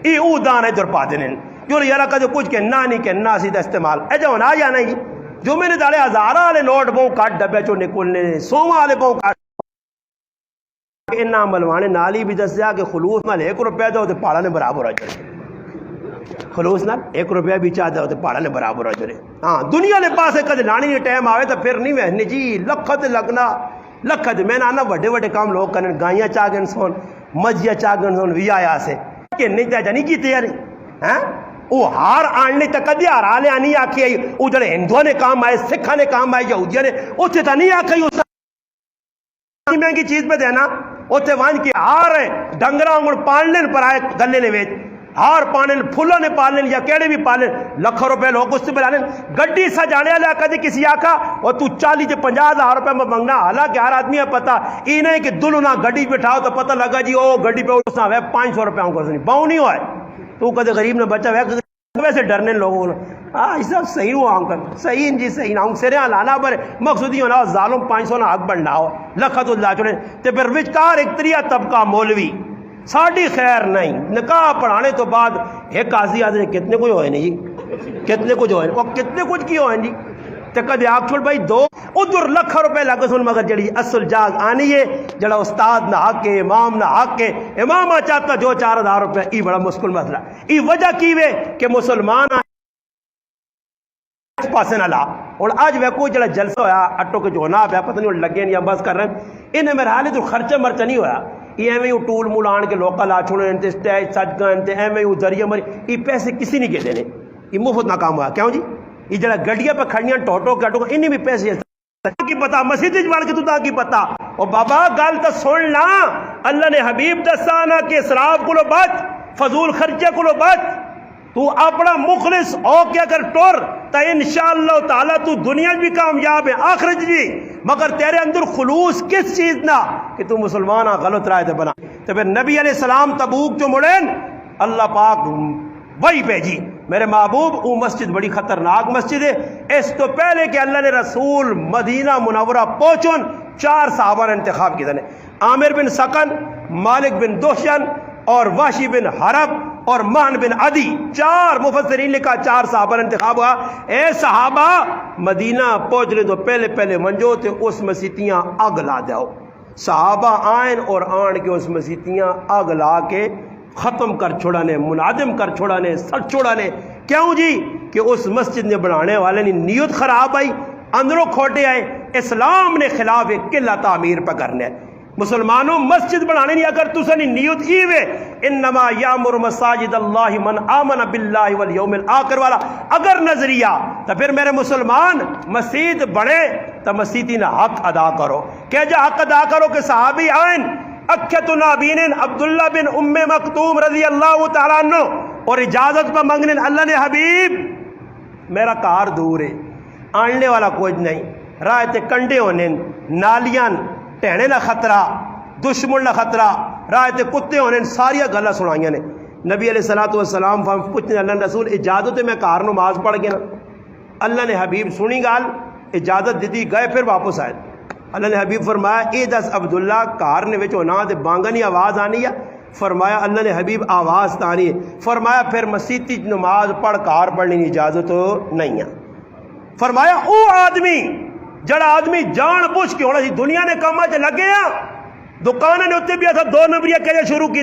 یہ او دا نے در پا دینے جو یارا کا جو کچھ کہ نہ نہیں کہ نہ سیدھا استعمال اے جو نہ یا نہیں جو میں نے دالے ہزارہ والے نوٹ بہوں کاٹ ڈبے چو نکلنے 100 والے بہوں کاٹ انہاں ملوانے نالی بھی دس دیا کہ خلوص نال 1 روپیہ دو تے پہاڑا نے برابر ہو جائے خلوص نال 1 روپیہ بھی چاہ دو تے پہاڑا نے برابر ہو جائے ہاں دنیا نے پاسے کدے لانی نہیں ٹائم آوے تو پھر نہیں وہنے جی لکھت لگنا لکھت میں نہ بڑے بڑے کام لوگ کرنے گائیاں چاہ گن سون مجھیاں چاہ گن سون وی آیا سے کہ نہیں تے جانی کیتے یار ہیں وہ ہار آننے تک کدی ہارا لے آنی آکھی آئی وہ جڑے ہندوؤں نے کام آئے سکھاں نے کام آئے یہودیاں نے اتنے تو نہیں آکھی اس مہنگی چیز پہ دینا اتنے وانج کی ہار ہے ڈنگرا انگڑ پالنے پر آئے گلے نے ویچ ہار پانے پھولوں نے پالنے یا کیڑے بھی پالنے لکھ روپے لوگ اس سے بلانے گڈی سا جانے والا کدی کسی آکھا اور تو 40 سے 50,000 روپے میں منگنا حالانکہ ہر آدمی ہے پتا یہ نہیں کہ دلو نہ گڈی بٹھاؤ تو پتہ لگا جی او گڈی پہ اس نہ 500 روپے ہوں کو باؤں نہیں ہوئے تو کدے غریب نے بچہ ویسے ڈرنے لوگوں نے یہ سب صحیح ہوا ہوں کر صحیح جی صحیح نہ ہوں سرے لانا پر مقصود ہی ہونا ظالم 500 نہ حق بننا ہو لکھت اللہ چڑھے تو پھر وچکار ایک تریہ طبقہ مولوی ساڑھی خیر نہیں نکاح پڑھانے تو بعد ایک قاضی آدھے کتنے کچھ ہوئے نہیں جی کتنے کچھ ہوئے اور کتنے کچھ کی ہوئے جی تو کدے آپ چھوڑ بھائی دو ادھر لکھ روپے لگ سن مگر جڑی اصل جاگ آنی ہے جڑا استاد نہ حق ہے امام نہ حق ہے امام چاہتا جو 4,000 روپے یہ بڑا مشکل مسئلہ یہ وجہ کی وے کہ مسلمان اس پاسے نہ لا اور آج وہ کوئی جڑا جلسہ ہویا اٹو کے جو ہونا پیا پتہ نہیں لگے نہیں بس کر رہے ہیں انہیں میرے حال تو خرچہ مرچہ نہیں ہویا یہ ایویں ٹول مول آن کے لوکل لا چھوڑے تے اسٹیج سج گئے تے ایویں ذریعہ مری یہ پیسے کسی نہیں کے دینے یہ مفت نہ کام ہوا کیوں جی یہ جڑا گڈیاں پہ کھڑیاں ٹوٹو کٹو انہیں بھی پیسے کی پتا مسجد بن کے تو کی پتا او بابا گل تو سن لا اللہ نے حبیب دسانا کہ اسراف کو بچ فضول خرچے کو بچ تو اپنا مخلص ہو کے اگر ٹور تو انشاءاللہ تعالی تو دنیا بھی کامیاب ہے آخرت بھی مگر تیرے اندر خلوص کس چیز نہ کہ تو مسلمان غلط رائے تے بنا تو پھر نبی علیہ السلام تبوک جو مڑین اللہ پاک وہی بھیجی میرے محبوب وہ مسجد بڑی خطرناک مسجد ہے اس تو پہلے کہ اللہ نے رسول مدینہ منورہ پہنچن 4 صحابہ نے انتخاب کیا تھا عامر بن سکن مالک بن دوشن اور واشی بن حرب اور مان بن عدی 4 مفسرین لکھا 4 صحابہ نے انتخاب ہوا اے صحابہ مدینہ پہنچنے تو پہلے منجو تے اس مسیتیاں آگ لا جاؤ صحابہ آئین اور آن کے اس مسیتیاں آگ لا کے ختم کر چھوڑانے منادم کر چھوڑانے سڑ چھوڑانے کیوں جی کہ اس مسجد نے بنانے والے نے نیت خراب آئی اندروں کھوٹے آئے اسلام نے خلاف قلعہ تعمیر پہ کرنے مسلمانوں مسجد بنانے نہیں اگر تسا نہیں نیت ایوے انما یامر مساجد اللہ من آمن باللہ والیوم الآخر والا اگر نظریہ تو پھر میرے مسلمان مسجد بڑھے تو مسجدی نہ حق ادا کرو کہ جا حق ادا کرو کہ صحابی آئین اکھت نابین عبداللہ بن ام مکتوم رضی اللہ تعالیٰ عنہ اور اجازت پہ منگنے اللہ نے حبیب میرا کار دور ہے آننے والا کوئی نہیں رائے تے کنڈے ہونے نالیاں ٹہنے نہ خطرہ دشمن نہ خطرہ رائے تے کتے ہونے ساری گلہ سنائیاں نے نبی علیہ السلام پوچھنے اللہ رسول اجازت میں کار نماز پڑھ گیا نا اللہ نے حبیب سنی گال اجازت دیتی گئے پھر واپس آئے اللہ نے حبیب فرمایا اے دس عبداللہ کار نے وچ ہونا تے بانگنی آواز آنی ہے فرمایا اللہ نے حبیب آواز تانی ہے فرمایا پھر مسجد کی نماز پڑھ کار پڑھنے کی اجازت نہیں ہے فرمایا او آدمی جڑا آدمی جان بوجھ کے ہونا سی دنیا نے کام چ لگے ہیں دکانوں نے اتنے بھی ایسا 2 نمبریاں کہنے شروع کی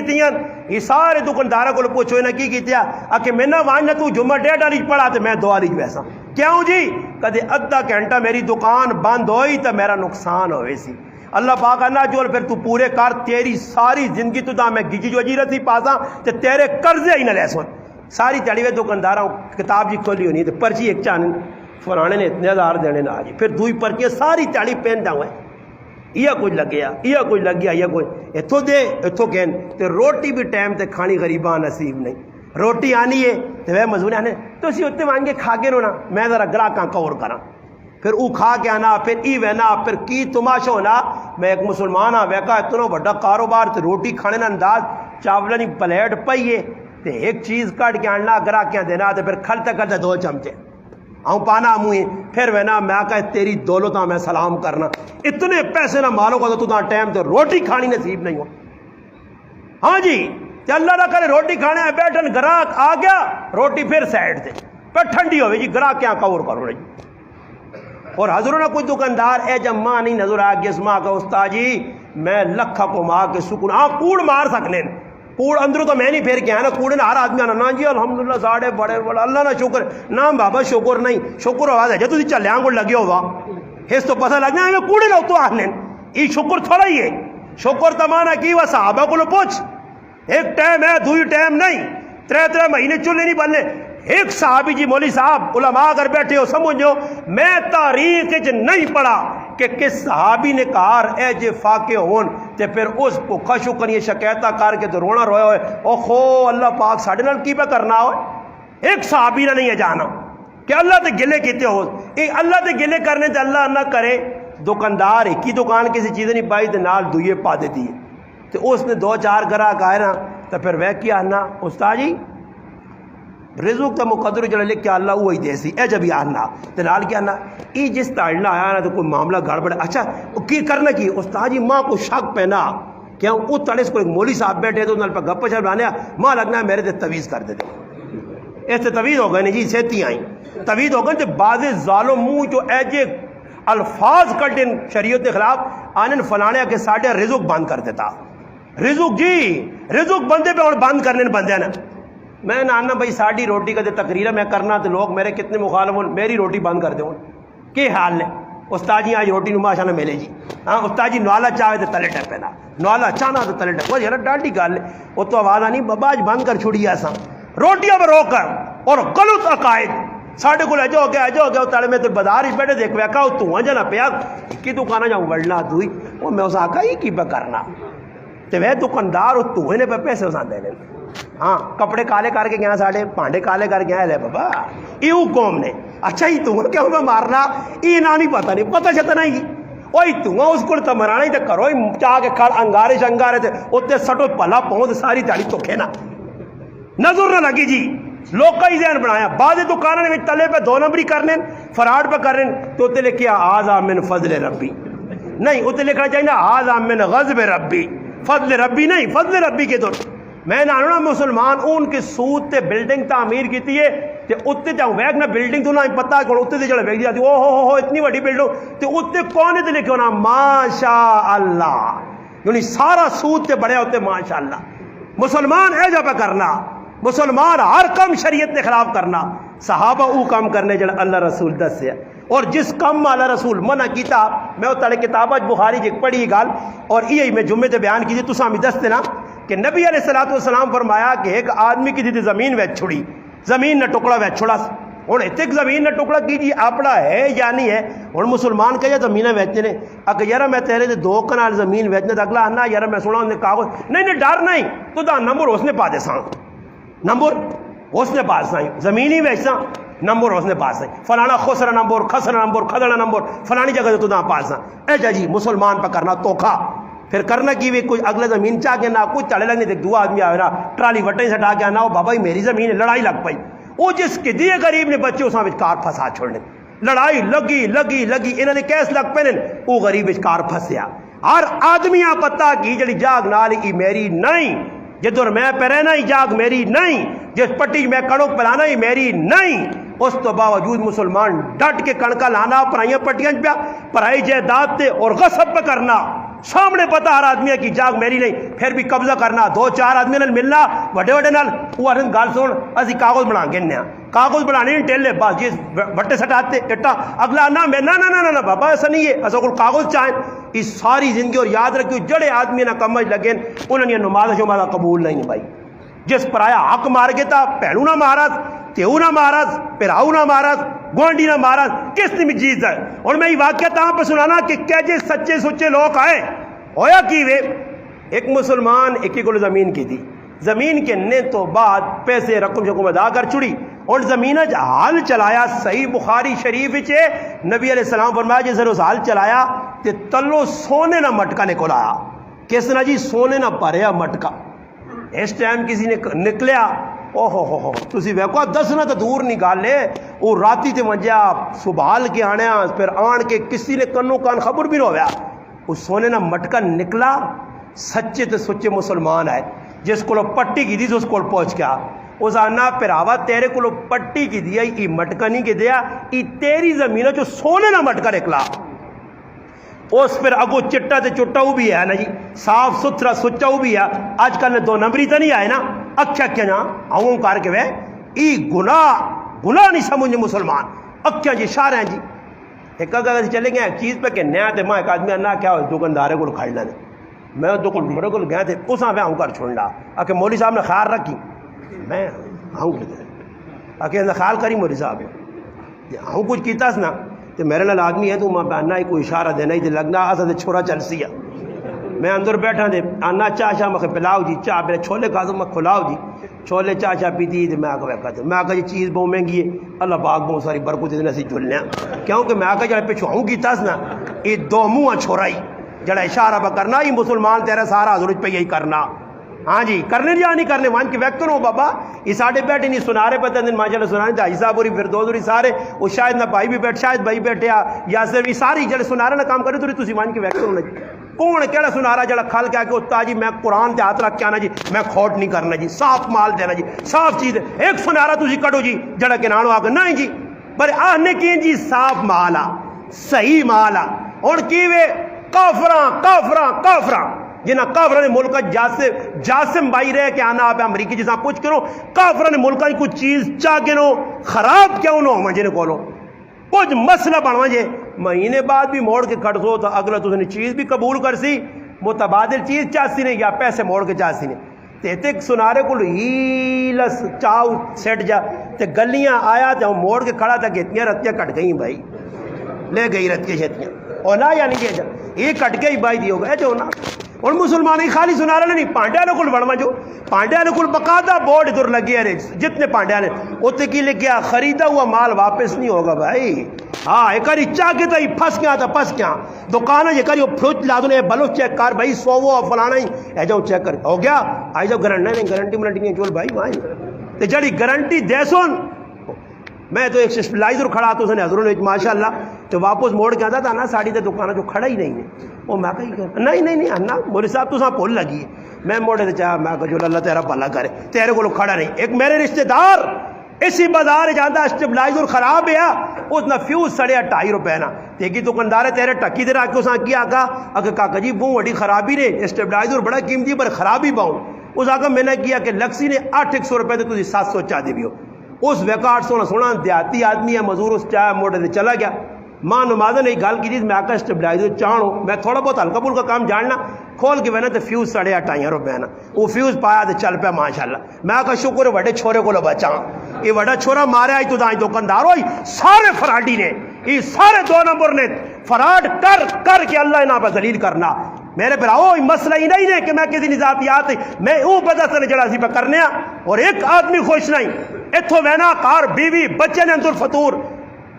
یہ سارے دکانداروں کو پوچھو انہیں کی کیتیا کہ میں نہ وانجنا تو جمعہ 1.5 والی پڑھا تو میں 2 والی ویسا کیوں جی کدے ادھا گھنٹہ میری دکان بند ہوئی تو میرا نقصان ہوئے سی اللہ پاک نہ جو پھر تو پورے کر تیری ساری زندگی تو دا میں گجی جو اجیرت ہی پاسا تے تیرے قرضے ہی نہ لے سن ساری تیڑی ہوئے دکانداروں کتاب جی کھولی ہونی تو پرچی ایک چان فلانے نے اتنے ہزار دینے نہ آجی پھر دوئی پرچیاں ساری تیڑی پہن جاؤں یہ کچھ لگ گیا یہ کوئی اتھو دے اتھو کہن تے روٹی بھی ٹائم تے کھانی غریباں نصیب نہیں روٹی آنی ہے تو وہ مضمون آنے تو اسی اتنے وانگے کھا کے رونا میں ذرا گراہکاں کور کرا پھر او کھا کے آنا پھر ای وینا پھر کی تماشا ہونا میں ایک مسلمان ہاں ویکا اتنا بڑا کاروبار تے روٹی کھانے نہ انداز چاولوں کی پلیٹ پئیے تے ایک چیز کٹ کے آنا گراہکیاں دینا تے پھر کھلتے کرتے 2 چمچے آؤں پانا آموئے پھر وینا میں کہا تیری دولتاں میں سلام کرنا اتنے پیسے نہ مالو کو تو تا ٹائم تو روٹی کھانی نصیب نہیں ہو ہاں جی تے اللہ نہ کرے روٹی کھانے میں بیٹھن گراہک آ گیا روٹی پھر سائڈ تے پھر ٹھنڈی ہوئے جی گراہک کیا کور کرو رہی اور حضروں نے کوئی دکاندار اے جب ماں نہیں نظر آ گیا اس ماں کا استاد جی میں لکھا کو ماں کے سکون ہاں کوڑ مار سکنے کوڑ اندروں تو میں نہیں پھیر کے آنا کوڑے نہ ہر آدمی آنا نا جی الحمدللہ ساڑھے بڑے بڑا اللہ نہ شکر نام بابا شکر نہیں شکر آواز ہے جب تھی چلے آنگوڑ لگے ہوا اس تو پتہ لگنا ہے میں کوڑے لو تو آنے یہ شکر تھوڑا ہی ہے شکر تمانا کی وہ صحابہ کو لو پوچھ ایک ٹائم ہے 2 ٹائم نہیں 3 مہینے چلے نہیں بننے ایک صحابی جی مولوی صاحب علماء اگر بیٹھے ہو سمجھو میں تاریخ نہیں پڑھا کہ کس صحابی نے کہا اے جے فاقے ہون تے پھر اس بھوکا شکر یہ شکایتہ کر کے تو رونا رویا ہوئے او خو اللہ پاک ساڑھے نال کی پہ کرنا ہوئے ایک صحابی نے نہیں ہے جانا کہ اللہ تے گلے کیتے ہو اللہ تے گلے کرنے تے اللہ نہ کرے دکاندار ایک ہی دکان کسی چیز نہیں پائی تے نال دوئے پا دیتی ہے تو اس نے 2-4 گراہک آئے نا تو پھر وہ کیا آنا استاد جی رزق تا مقدر جڑا لکھ کے اللہ وہی دے سی اے جب ہی آنا تے نال کیا آنا ای جس تاڑنا آیا نا تو کوئی معاملہ گڑبڑ اچھا کی کرنا کی استاد جی ماں کو شک پہنا کیا او تڑے سے کوئی مولوی صاحب بیٹھے تو نال پہ گپ چل لانے ماں لگنا ہے میرے تے تویز کر دے دے اس تے تویز ہو گئے نہیں جی سیتی آئیں تویز ہو گئے تے بعض ظالم منہ جو ایجے الفاظ کٹن شریعت کے خلاف آنن فلانے کے ساڑھے رزق بند کر دیتا رزق جی رزق بندے پہ اور بند کرنے بندے نا میں نانا بھائی ساڑھی روٹی کا دے تقریر میں کرنا تو لوگ میرے کتنے مخالف ہوں میری روٹی بند کر دیں کہ حال نے استاد جی آج روٹی نماشا نہ ملے جی ہاں استاد جی نوالا چاہے تو تلے ٹر پہنا نوالا چاہنا تو تلے ٹر وہ یار ڈاڈی گل ہے وہ تو آواز آنی بابا آج بند کر چھوڑی ایسا روٹیاں پر رو کر اور غلط عقائد ساڈے کول اجو ہو گیا تالے میں تے بازار وچ بیٹھے دیکھ ویکھا او دھواں جنا پیا کی دکاناں جاؤں وڑنا دوئی او میں اس آکھا یہ کی کرنا تے وہ دکاندار او دھوئے نے پہ پیسے اساندے نے ہاں کپڑے کالے کر کے گیا ساڈے بھانڈے کالے کر گیا لے بابا ایو قوم نے اچھا ہی تو کیوں میں مارنا یہ نہ نہیں پتہ چتا نہیں اوئی تو اس کو تمرانا ہی تے کرو چاہ کے کھڑ انگارے شنگارے تے اوتے سٹو پلا پہنچ ساری دیہڑی توکھے نا نظر نہ لگی جی لوگ کا ہی ذہن بنایا بعض دکانوں نے تلے پہ 2 نمبری کرنے فراڈ پہ کرنے تو اتنے لکھیا آزا من فضل ربی نہیں اتنے لکھنا چاہیے آزا من غضب ربی فضل ربی نہیں فضل ربی کے دور میں نہ مسلمان ان کے سود تے بلڈنگ تعمیر کیتی ہے تے اتنے جاؤں ویک نہ بلڈنگ تو نہ پتہ کون اتنے تے جڑے ویک دی او ہو اتنی بڑی بلڈنگ تے اتنے کون تے لکھو نا ماشاء اللہ یعنی سارا سود تے بڑے ہوتے ماشاء اللہ مسلمان اے جا پہ کرنا مسلمان ہر کم شریعت کے خلاف کرنا صحابہ او کام کرنے جڑا اللہ رسول دس ہے اور جس کم اللہ رسول منع کیتا میں تڑے کتاب بخاری جی پڑھی گل اور یہ میں جمعے تے بیان کیجیے تساں بھی دستے نا کہ نبی علیہ الصلوۃ والسلام فرمایا کہ ایک آدمی کی دی زمین ویچ چھڑی زمین نہ ٹکڑا ویچ چھڑا ہوں اتنے زمین نہ ٹکڑا کیجیے اپنا ہے یا نہیں ہے ہوں مسلمان کہ زمینیں ویچنے نے اگر یار میں تیرے 2 کنال زمین ویچنے تو اگلا آنا یار میں سنا انہیں کاغذ نہیں ڈر نہیں تو دا نمبر اس نے پا دے سان نمبر اس نے پاس نہیں زمین ہی ویچنا نمبر اس نے پاس نہیں فلانا خسرا نمبر خسرا نمبر کھدڑا نمبر فلانی جگہ تو نہ پاس نہ اے جی مسلمان پہ کرنا توکھا پھر کرنا کی بھی کوئی اگلے زمین چاہ کے نہ کچھ چڑھے لگنے دیکھ 2 آدمی آئے نا ٹرالی وٹے سے ڈا کے آنا بابا ہی میری زمین ہے لڑائی لگ پئی وہ جس کے دیے غریب نے بچے اساں وچ کار پھسا چھوڑنے لڑائی لگی انہوں نے کیس لگ پے وہ غریب وچ کار پھسیا ہر آدمی پتہ کی جڑی جاگ نال ہی میری نہیں جدھر میں پہ رہنا ہی جاگ میری نہیں جس پٹی میں کڑک پلانا ہی میری نہیں اس تو باوجود مسلمان ڈٹ کے کڑکا لانا پرائیاں پٹیاں پہ پرائی جائیداد تے اور غصب پہ کرنا سامنے پتہ ہر آدمی کی جاگ میری نہیں پھر بھی قبضہ کرنا 2-4 آدمی نال ملنا وڈے نال وہ آدمی گل سن اسی کاغذ بنا کے کاغذ بنانے نہیں ٹیلے بس جس بٹے سٹاتے اٹا اگلا نہ میں نہ بابا ایسا نہیں ہے ایسا کوئی کاغذ چاہیں اس ساری زندگی اور یاد رکھیو جڑے آدمی نہ کمج لگے انہوں نے نماز شماز قبول نہیں بھائی جس پرایا حق مار کے تا پہلو نہ مہاراج تیو نہ مہاراج پھراؤ نہ مہاراج گوانڈی نہ مہاراج کس نے چیز ہے اور میں یہ واقعہ تاں پہ سنانا کہ کیجے سچے سچے لوگ آئے ہویا کی وے ایک مسلمان ایک کو زمین کی تھی زمین کے نے تو بعد پیسے رقم شکم ادا کر چھڑی اور زمین حال چلایا صحیح بخاری شریف چے نبی علیہ السلام فرمایا جس نے حال چلایا تے تلو سونے نہ مٹکا نکل آیا کس نہ جی سونے نہ پریا مٹکا اس ٹائم کسی نے نکلیا او ہو تسی ویکھو دسنا تو دور نہیں گل ہے وہ راتی تے منجیا سبحال کے آنے پھر آن کے کسی نے کنو کان خبر بھی نہ ہویا اس سونے نہ مٹکا نکلا سچے تے سچے مسلمان ہے جس کو پٹی کی دی اس کو پہنچ گیا اس آنا پھراوا تیرے کو پٹی کی دیا یہ مٹکا نہیں کی دیا یہ تیری زمین جو سونے نہ مٹکا نکلا اس پھر اگو چٹا تے چٹا وہ بھی ہے نا جی صاف ستھرا سچا وہ بھی ہے آج کل 2 نمبری تو نہیں آئے نا اکھیا نا آؤں کر کے وہ گناہ نہیں سمجھے مسلمان اکھیا جی اشارے ہیں جی ایک اگر چلے گئے ایک چیز پہ کہ نیا تے ماں ایک آدمی نہ کیا ہو دکاندارے کو کھڑ لینے میں میرے کو گئے تھے اساں میں آؤں کر چھوڑنا آکے مولوی صاحب نے خیال رکھی میں آؤں آکے خیال کری مولوی صاحب آؤں کچھ کیتا نا تو میرے نال آدمی ہے تو ماں پہننا ہی کوئی اشارہ دینا ہی تے لگنا آسا تے چھوڑا چل سی ہے میں اندر بیٹھا دے آنا چاہ شاہ مکھے پلاؤ جی چاہ میرے چھولے کھا دو میں کھلاؤ جی چھولے چاہ شاہ پیتی تو میں آگے کہتے میں آگے یہ چیز بہت مہنگی ہے اللہ پاک بہت ساری برکت دینا سی جھولنے کیونکہ میں آگے جڑے پیچھو ہوں کیتا نا یہ 2 منہ چھوڑائی جڑا اشارہ پہ کرنا یہ مسلمان تیرا سارا حضرت پہ یہی کرنا ہاں جی کرنے یا نہیں کرنے وہاں کے وقت ہو بابا یہ ساڑھے بیٹھے نہیں سنارے پتہ نہیں ماشاء اللہ سنارے دائی صاحب اور فردوس سارے وہ شاید نہ بھائی بھی بیٹھ شاید بھائی بیٹھے یا صرف ساری جڑے سنارے نہ کام کرے تو وہاں کے وقت ہونا جی کون کہڑا سنارا جڑا کھل کے آ کے اتا جی میں قرآن تے ہاتھ رکھ کے آنا جی میں کھوٹ نہیں کرنا جی صاف مال دینا جی صاف چیز ایک سنارا تسی کڈو جی جڑا کہ نانو آ کے نہیں جی پر آنے کی جی صاف مال آ صحیح مال آ اور کی وے کافراں جنہ کافروں نے ملک جاسم بھائی رہے کہ آنا آپ امریکی جیسا پوچھ کرو کافروں نے ملک کی کوئی چیز چاہ کے نو خراب کیوں نہ ہو جنہیں کولو کچھ مسئلہ بنوا جے مہینے بعد بھی موڑ کے کھڑ سو تو اگلا تو نے چیز بھی قبول کر سی متبادل چیز چاہ سی نے یا پیسے موڑ کے چاہ سی نے تے تے سنارے کو ہیلس چاؤ سیٹ جا تے گلیاں آیا تے موڑ کے کھڑا تھا کہ اتنی رتیاں کٹ گئیں بھائی، لے گئی رتیاں شتیاں اور نہ یعنی کہ یہ کٹ گئی بھائی دی ہو گئے جو نا اور مسلمان ہی خالی سنا رہے نہیں پانڈیا نے کل بڑھوا جو پانڈیا نے کل بقاعدہ بورڈ ادھر لگی ہے جتنے پانڈیا نے اتنے کی لکھیا خریدا ہوا مال واپس نہیں ہوگا بھائی. ہاں ایک بار چاہ کے تو پھنس گیا تھا پھنس گیا دکان یہ کری فروٹ لا دو بلو چیک کر بھائی 100 وہ فلانا ہی اے جاؤ چیک کر ہو گیا آئی جاؤ گارنٹی نہیں چول بھائی وہاں جڑی گارنٹی دے سن میں تو ایک سپلائزر کھڑا تو اس نے حضروں نے ماشاء اللہ تو واپس موڑ کے آتا تھا نا ساڑی تے دکان جو کھڑا ہی نہیں ہے وہ میں کہیں نہیں انا مولوی صاحب تو بھول لگی میں موڑے تے چاہ میں کہ جو اللہ تیرا بھلا کرے تیرے کو کھڑا نہیں. ایک میرے رشتہ دار اسی بازار جانا اسٹیبلائزر خراب ہے اس نے فیوز سڑے 2.5 روپے نا دیکھی دکاندار ہے تیرے ٹکی دے رکھ کے اس نے کیا آگا اگر کاکا جی بہت بڑی خرابی نے اسٹیبلائزر بڑا قیمتی پر خرابی باؤں اس آگا میں نے کیا کہ لکسی نے 800 روپے تو 700 چاہ دی بھی ہو اس ویکا 800 سونا دیہاتی آدمی ہے مزدور اس چاہ موڑے سے چلا گیا ماں نمازہ نے ایک گال کی چیز میں آکا اسٹیبلائزر چاہوں میں تھوڑا بہت ہلکا پھلکا کام جاننا کھول کے میں نے فیوز 2.5 روپے نا وہ فیوز پایا تو چل پیا ماشاءاللہ میں آکا شکر ہے بڑے چھوڑے کو بچا یہ بڑا چھوڑا مارے آئی تو دائیں دکاندار ہوئی سارے فراڈی نے یہ سارے 2 نمبر نے فراڈ کر کے اللہ انہاں پہ ذلیل کرنا میرے براؤ مسئلہ ہی نہیں ہے کہ میں کسی نظاتیات میں او بدا سے جڑا سی پہ کرنے اور ایک آدمی خوش نہیں اتھو وینا کار بیوی بچے نے اندر فطور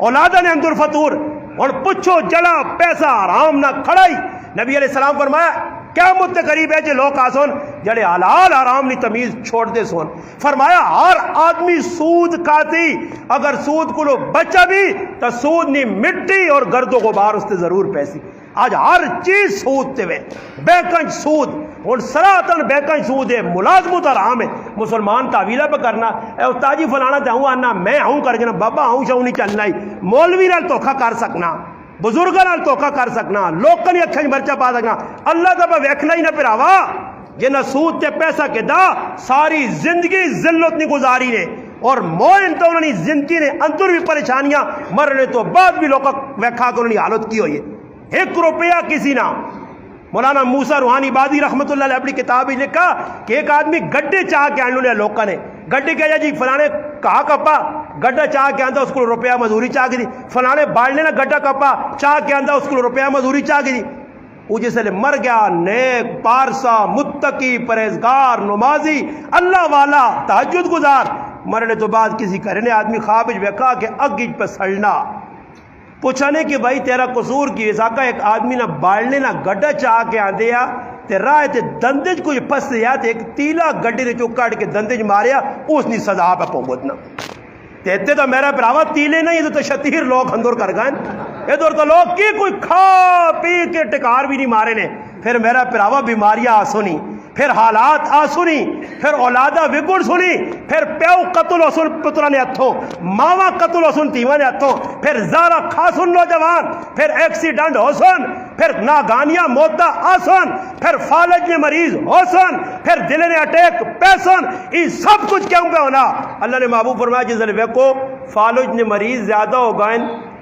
اولادہ نے اندر فطور اور پچھو جڑا پیسہ آرام نہ کھڑائی نبی علیہ السلام فرمایا قیامت کے قریب ہے جو لوگ آسون جڑے حلال آرام نہیں تمیز چھوڑ دے سون فرمایا ہر آدمی سود کھاتی اگر سود کو لو بچہ بھی تو سود نہیں مٹی اور گردوں کو باہر اس سے ضرور پیسی آج ہر چیز سود تے وے بیکنج سود اور سراتن بیکنج سود ہے ملازمت حرام ہے مسلمان تعویلہ پہ کرنا اے استاد جی فلانا تے ہوں آنا میں ہوں کر کے نا بابا ہوں شاہ نہیں چلنا ہی مولوی نال دھوکا کر سکنا بزرگاں نال دھوکا کر سکنا لوکاں دی اکھاں وچ مرچا پا سکنا اللہ دا پہ ویکھنا ہی نہ پراوا جنہ سود تے پیسہ کے دا ساری زندگی ذلت نہیں گزاری نے اور مومن تو انہوں نے زندگی نے اندر بھی پریشانیاں مرنے تو بعد بھی لوکاں ویکھا کے انہوں نے حالت کی ہوئی ہے 1 روپیہ کسی نہ مولانا موسیٰ روحانی بادی رحمت اللہ علیہ اپنی کتاب ہی لکھا کہ ایک آدمی گڈے چاہ کے آنے لیا لوکاں نے گڈے کہا جی فلانے کہا کپا گڈا چاہ کے آندہ اس کو روپیہ مزوری چاہ کے دی فلانے بالنے نا گڈا کپا چاہ کے آندہ اس کو روپیہ مزوری چاہ کے دی وہ جیسے لے مر گیا نیک پارسا متقی پرہیزگار نمازی اللہ والا تہجد گزار مرنے تو بعد کسی کرنے آدمی خواب بیکھا کہ اگج پہ سڑنا پوچھانے کہ بھائی تیرا قصور کی ویساکا ایک آدمی نہ بالنے نہ گڈا چاہ کے آندیا تے راہ تے دندج کچھ پس دیا تے ایک تیلا گڈی نے چو کاٹ کے دندج ماریا اس نے سزا پہ پہنچنا تے تو میرا براوا تیلے نہیں تو شتیر لوگ اندر کر گئے ادھر تو لوگ کی کوئی کھا پی کے ٹکار بھی نہیں مارے نے پھر میرا براوا بیماریاں آسونی پھر حالات آسونی پھر اولادہ وگڑ سنی پھر پیو قتل حسن پترہ نے ہتھوں ماما قتل حسن تیوہ نے ہتھوں پھر زارہ کھاسن نوجوان پھر ایکسیڈنٹ حسن پھر ناگانیاں موتا آسن پھر فالج نے مریض حسن پھر دل نے اٹیک پیسن یہ سب کچھ کیوں پہ ہونا اللہ نے محبوب فرمایا جس نے ویکو فالج نے مریض زیادہ ہو گئے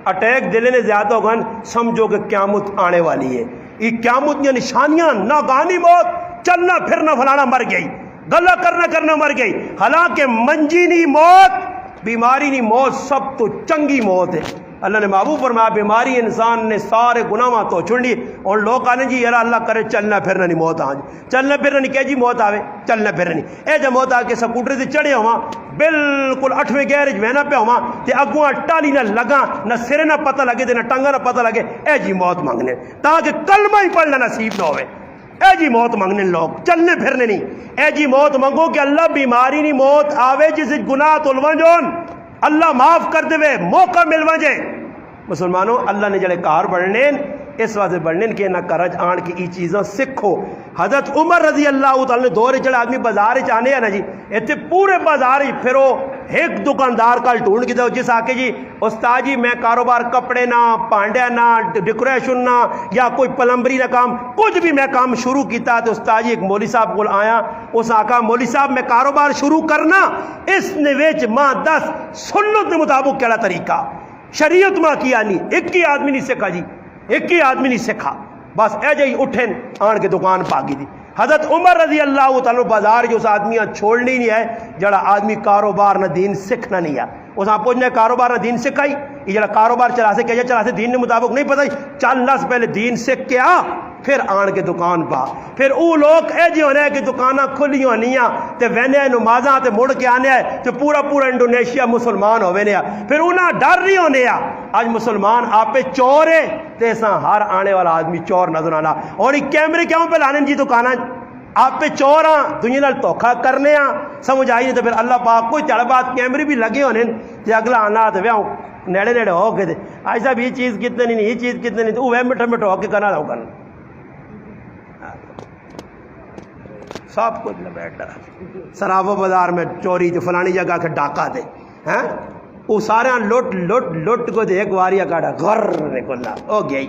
اٹیک دل نے زیادہ ہو گئے سمجھو کہ قیامت آنے والی ہے یہ قیامت نے نشانیاں ناگانی موت چلنا پھرنا فلانا مر گئی گلہ کرنا مر گئی حالانکہ منجی نہیں موت بیماری نہیں موت سب تو چنگی موت ہے اللہ نے محبوب فرمایا بیماری انسان نے سارے گناہ تو چھڑی اور لوگ آنے جی یار اللہ کرے چلنا پھرنا نہیں موت آج چلنا پھرنا نہیں کہ جی موت آوے چلنا پھرنا نہیں اے جب موت آ کے سکوٹر سے چڑھے ہوا بالکل 8ویں گیرج وینا پہ ہوا تے اگواں ٹالی نہ لگا نہ سرے نہ پتہ لگے تے نہ ٹنگا نہ پتہ لگے اے جی موت مانگنے تاکہ کلمہ ہی پڑھنا نصیب نہ ہوئے اے جی موت مانگنے لوگ چلنے پھرنے نہیں اے جی موت مانگو کہ اللہ بیماری نہیں موت آوے جس گناہ تلوان جون اللہ معاف کر دے موقع ملوان جے مسلمانوں اللہ نے جڑے کار بڑھنے اس واسطے بڑھنے کہ نہ کرج آن کی ای چیزاں سکھو حضرت عمر رضی اللہ تعالی نے دورے چڑھے آدمی بازار چاہنے ہیں نا جی اتنے پورے بازار ہی پھر وہ ایک دکاندار کل ڈھونڈ کے دو جس آ کے جی استاد جی میں کاروبار کپڑے نہ پانڈیا نہ ڈیکوریشن نہ یا کوئی پلمبری نہ کام کچھ بھی میں کام شروع کیتا تو استاد جی ایک مولوی صاحب کو آیا اس آقا مولوی صاحب میں کاروبار شروع کرنا اس نے ویچ ماں 10 سنت کے مطابق کیا طریقہ شریعت ماں کیا نہیں ایک ہی آدمی نہیں سکھا جی ایک ہی آدمی نہیں سکھا بس اے جی اٹھیں آن کے دکان پاگی دی حضرت عمر رضی اللہ تعالیٰ بازار جو اس آدمی چھوڑنی نہیں ہے جڑا آدمی کاروبار نہ دین سکھنا نہیں ہے اس آپ پوچھنے کاروبار نہ دین سکھائی یہ جڑا کاروبار چلا سے کیا چلا سے دین کے مطابق نہیں پتہ چلنا سے پہلے دین سکھ کے آ پھر آن کے دکان پا پھر او لوگ اے جی ہونے کہ دکاناں کھلی ہونی تے وینے نمازاں تے مڑ کے آنے تے پورا انڈونیشیا مسلمان ہوئے نے پھر انہاں ڈر نہیں ہونے آج مسلمان آپ پہ چور ہے تے ایسا ہر آنے والا آدمی چور نظر آنا اور یہ کیمرے کیوں پہ لانے جی دکاناں آپ پہ چور ہاں دنیا نال دھوکھا کرنے ہاں سمجھ آئی نہیں تو پھر اللہ پاک کوئی چڑھ بات کیمرے بھی لگے ہونے تے اگلا آنا تے وہ نیڑے نیڑے ہو کے آج صاحب یہ چیز کتنے نہیں یہ چیز کتنے نہیں تو وہ مٹھا مٹھا ہو کے کرنا رہو کرنا سب کچھ لپیٹ سراف بازار میں چوری جو فلانی جگہ کے ڈاکہ دے ہیں وہ سارے لٹ لٹ لٹ کو دے ایک واری کاٹا غر نکلا او گئی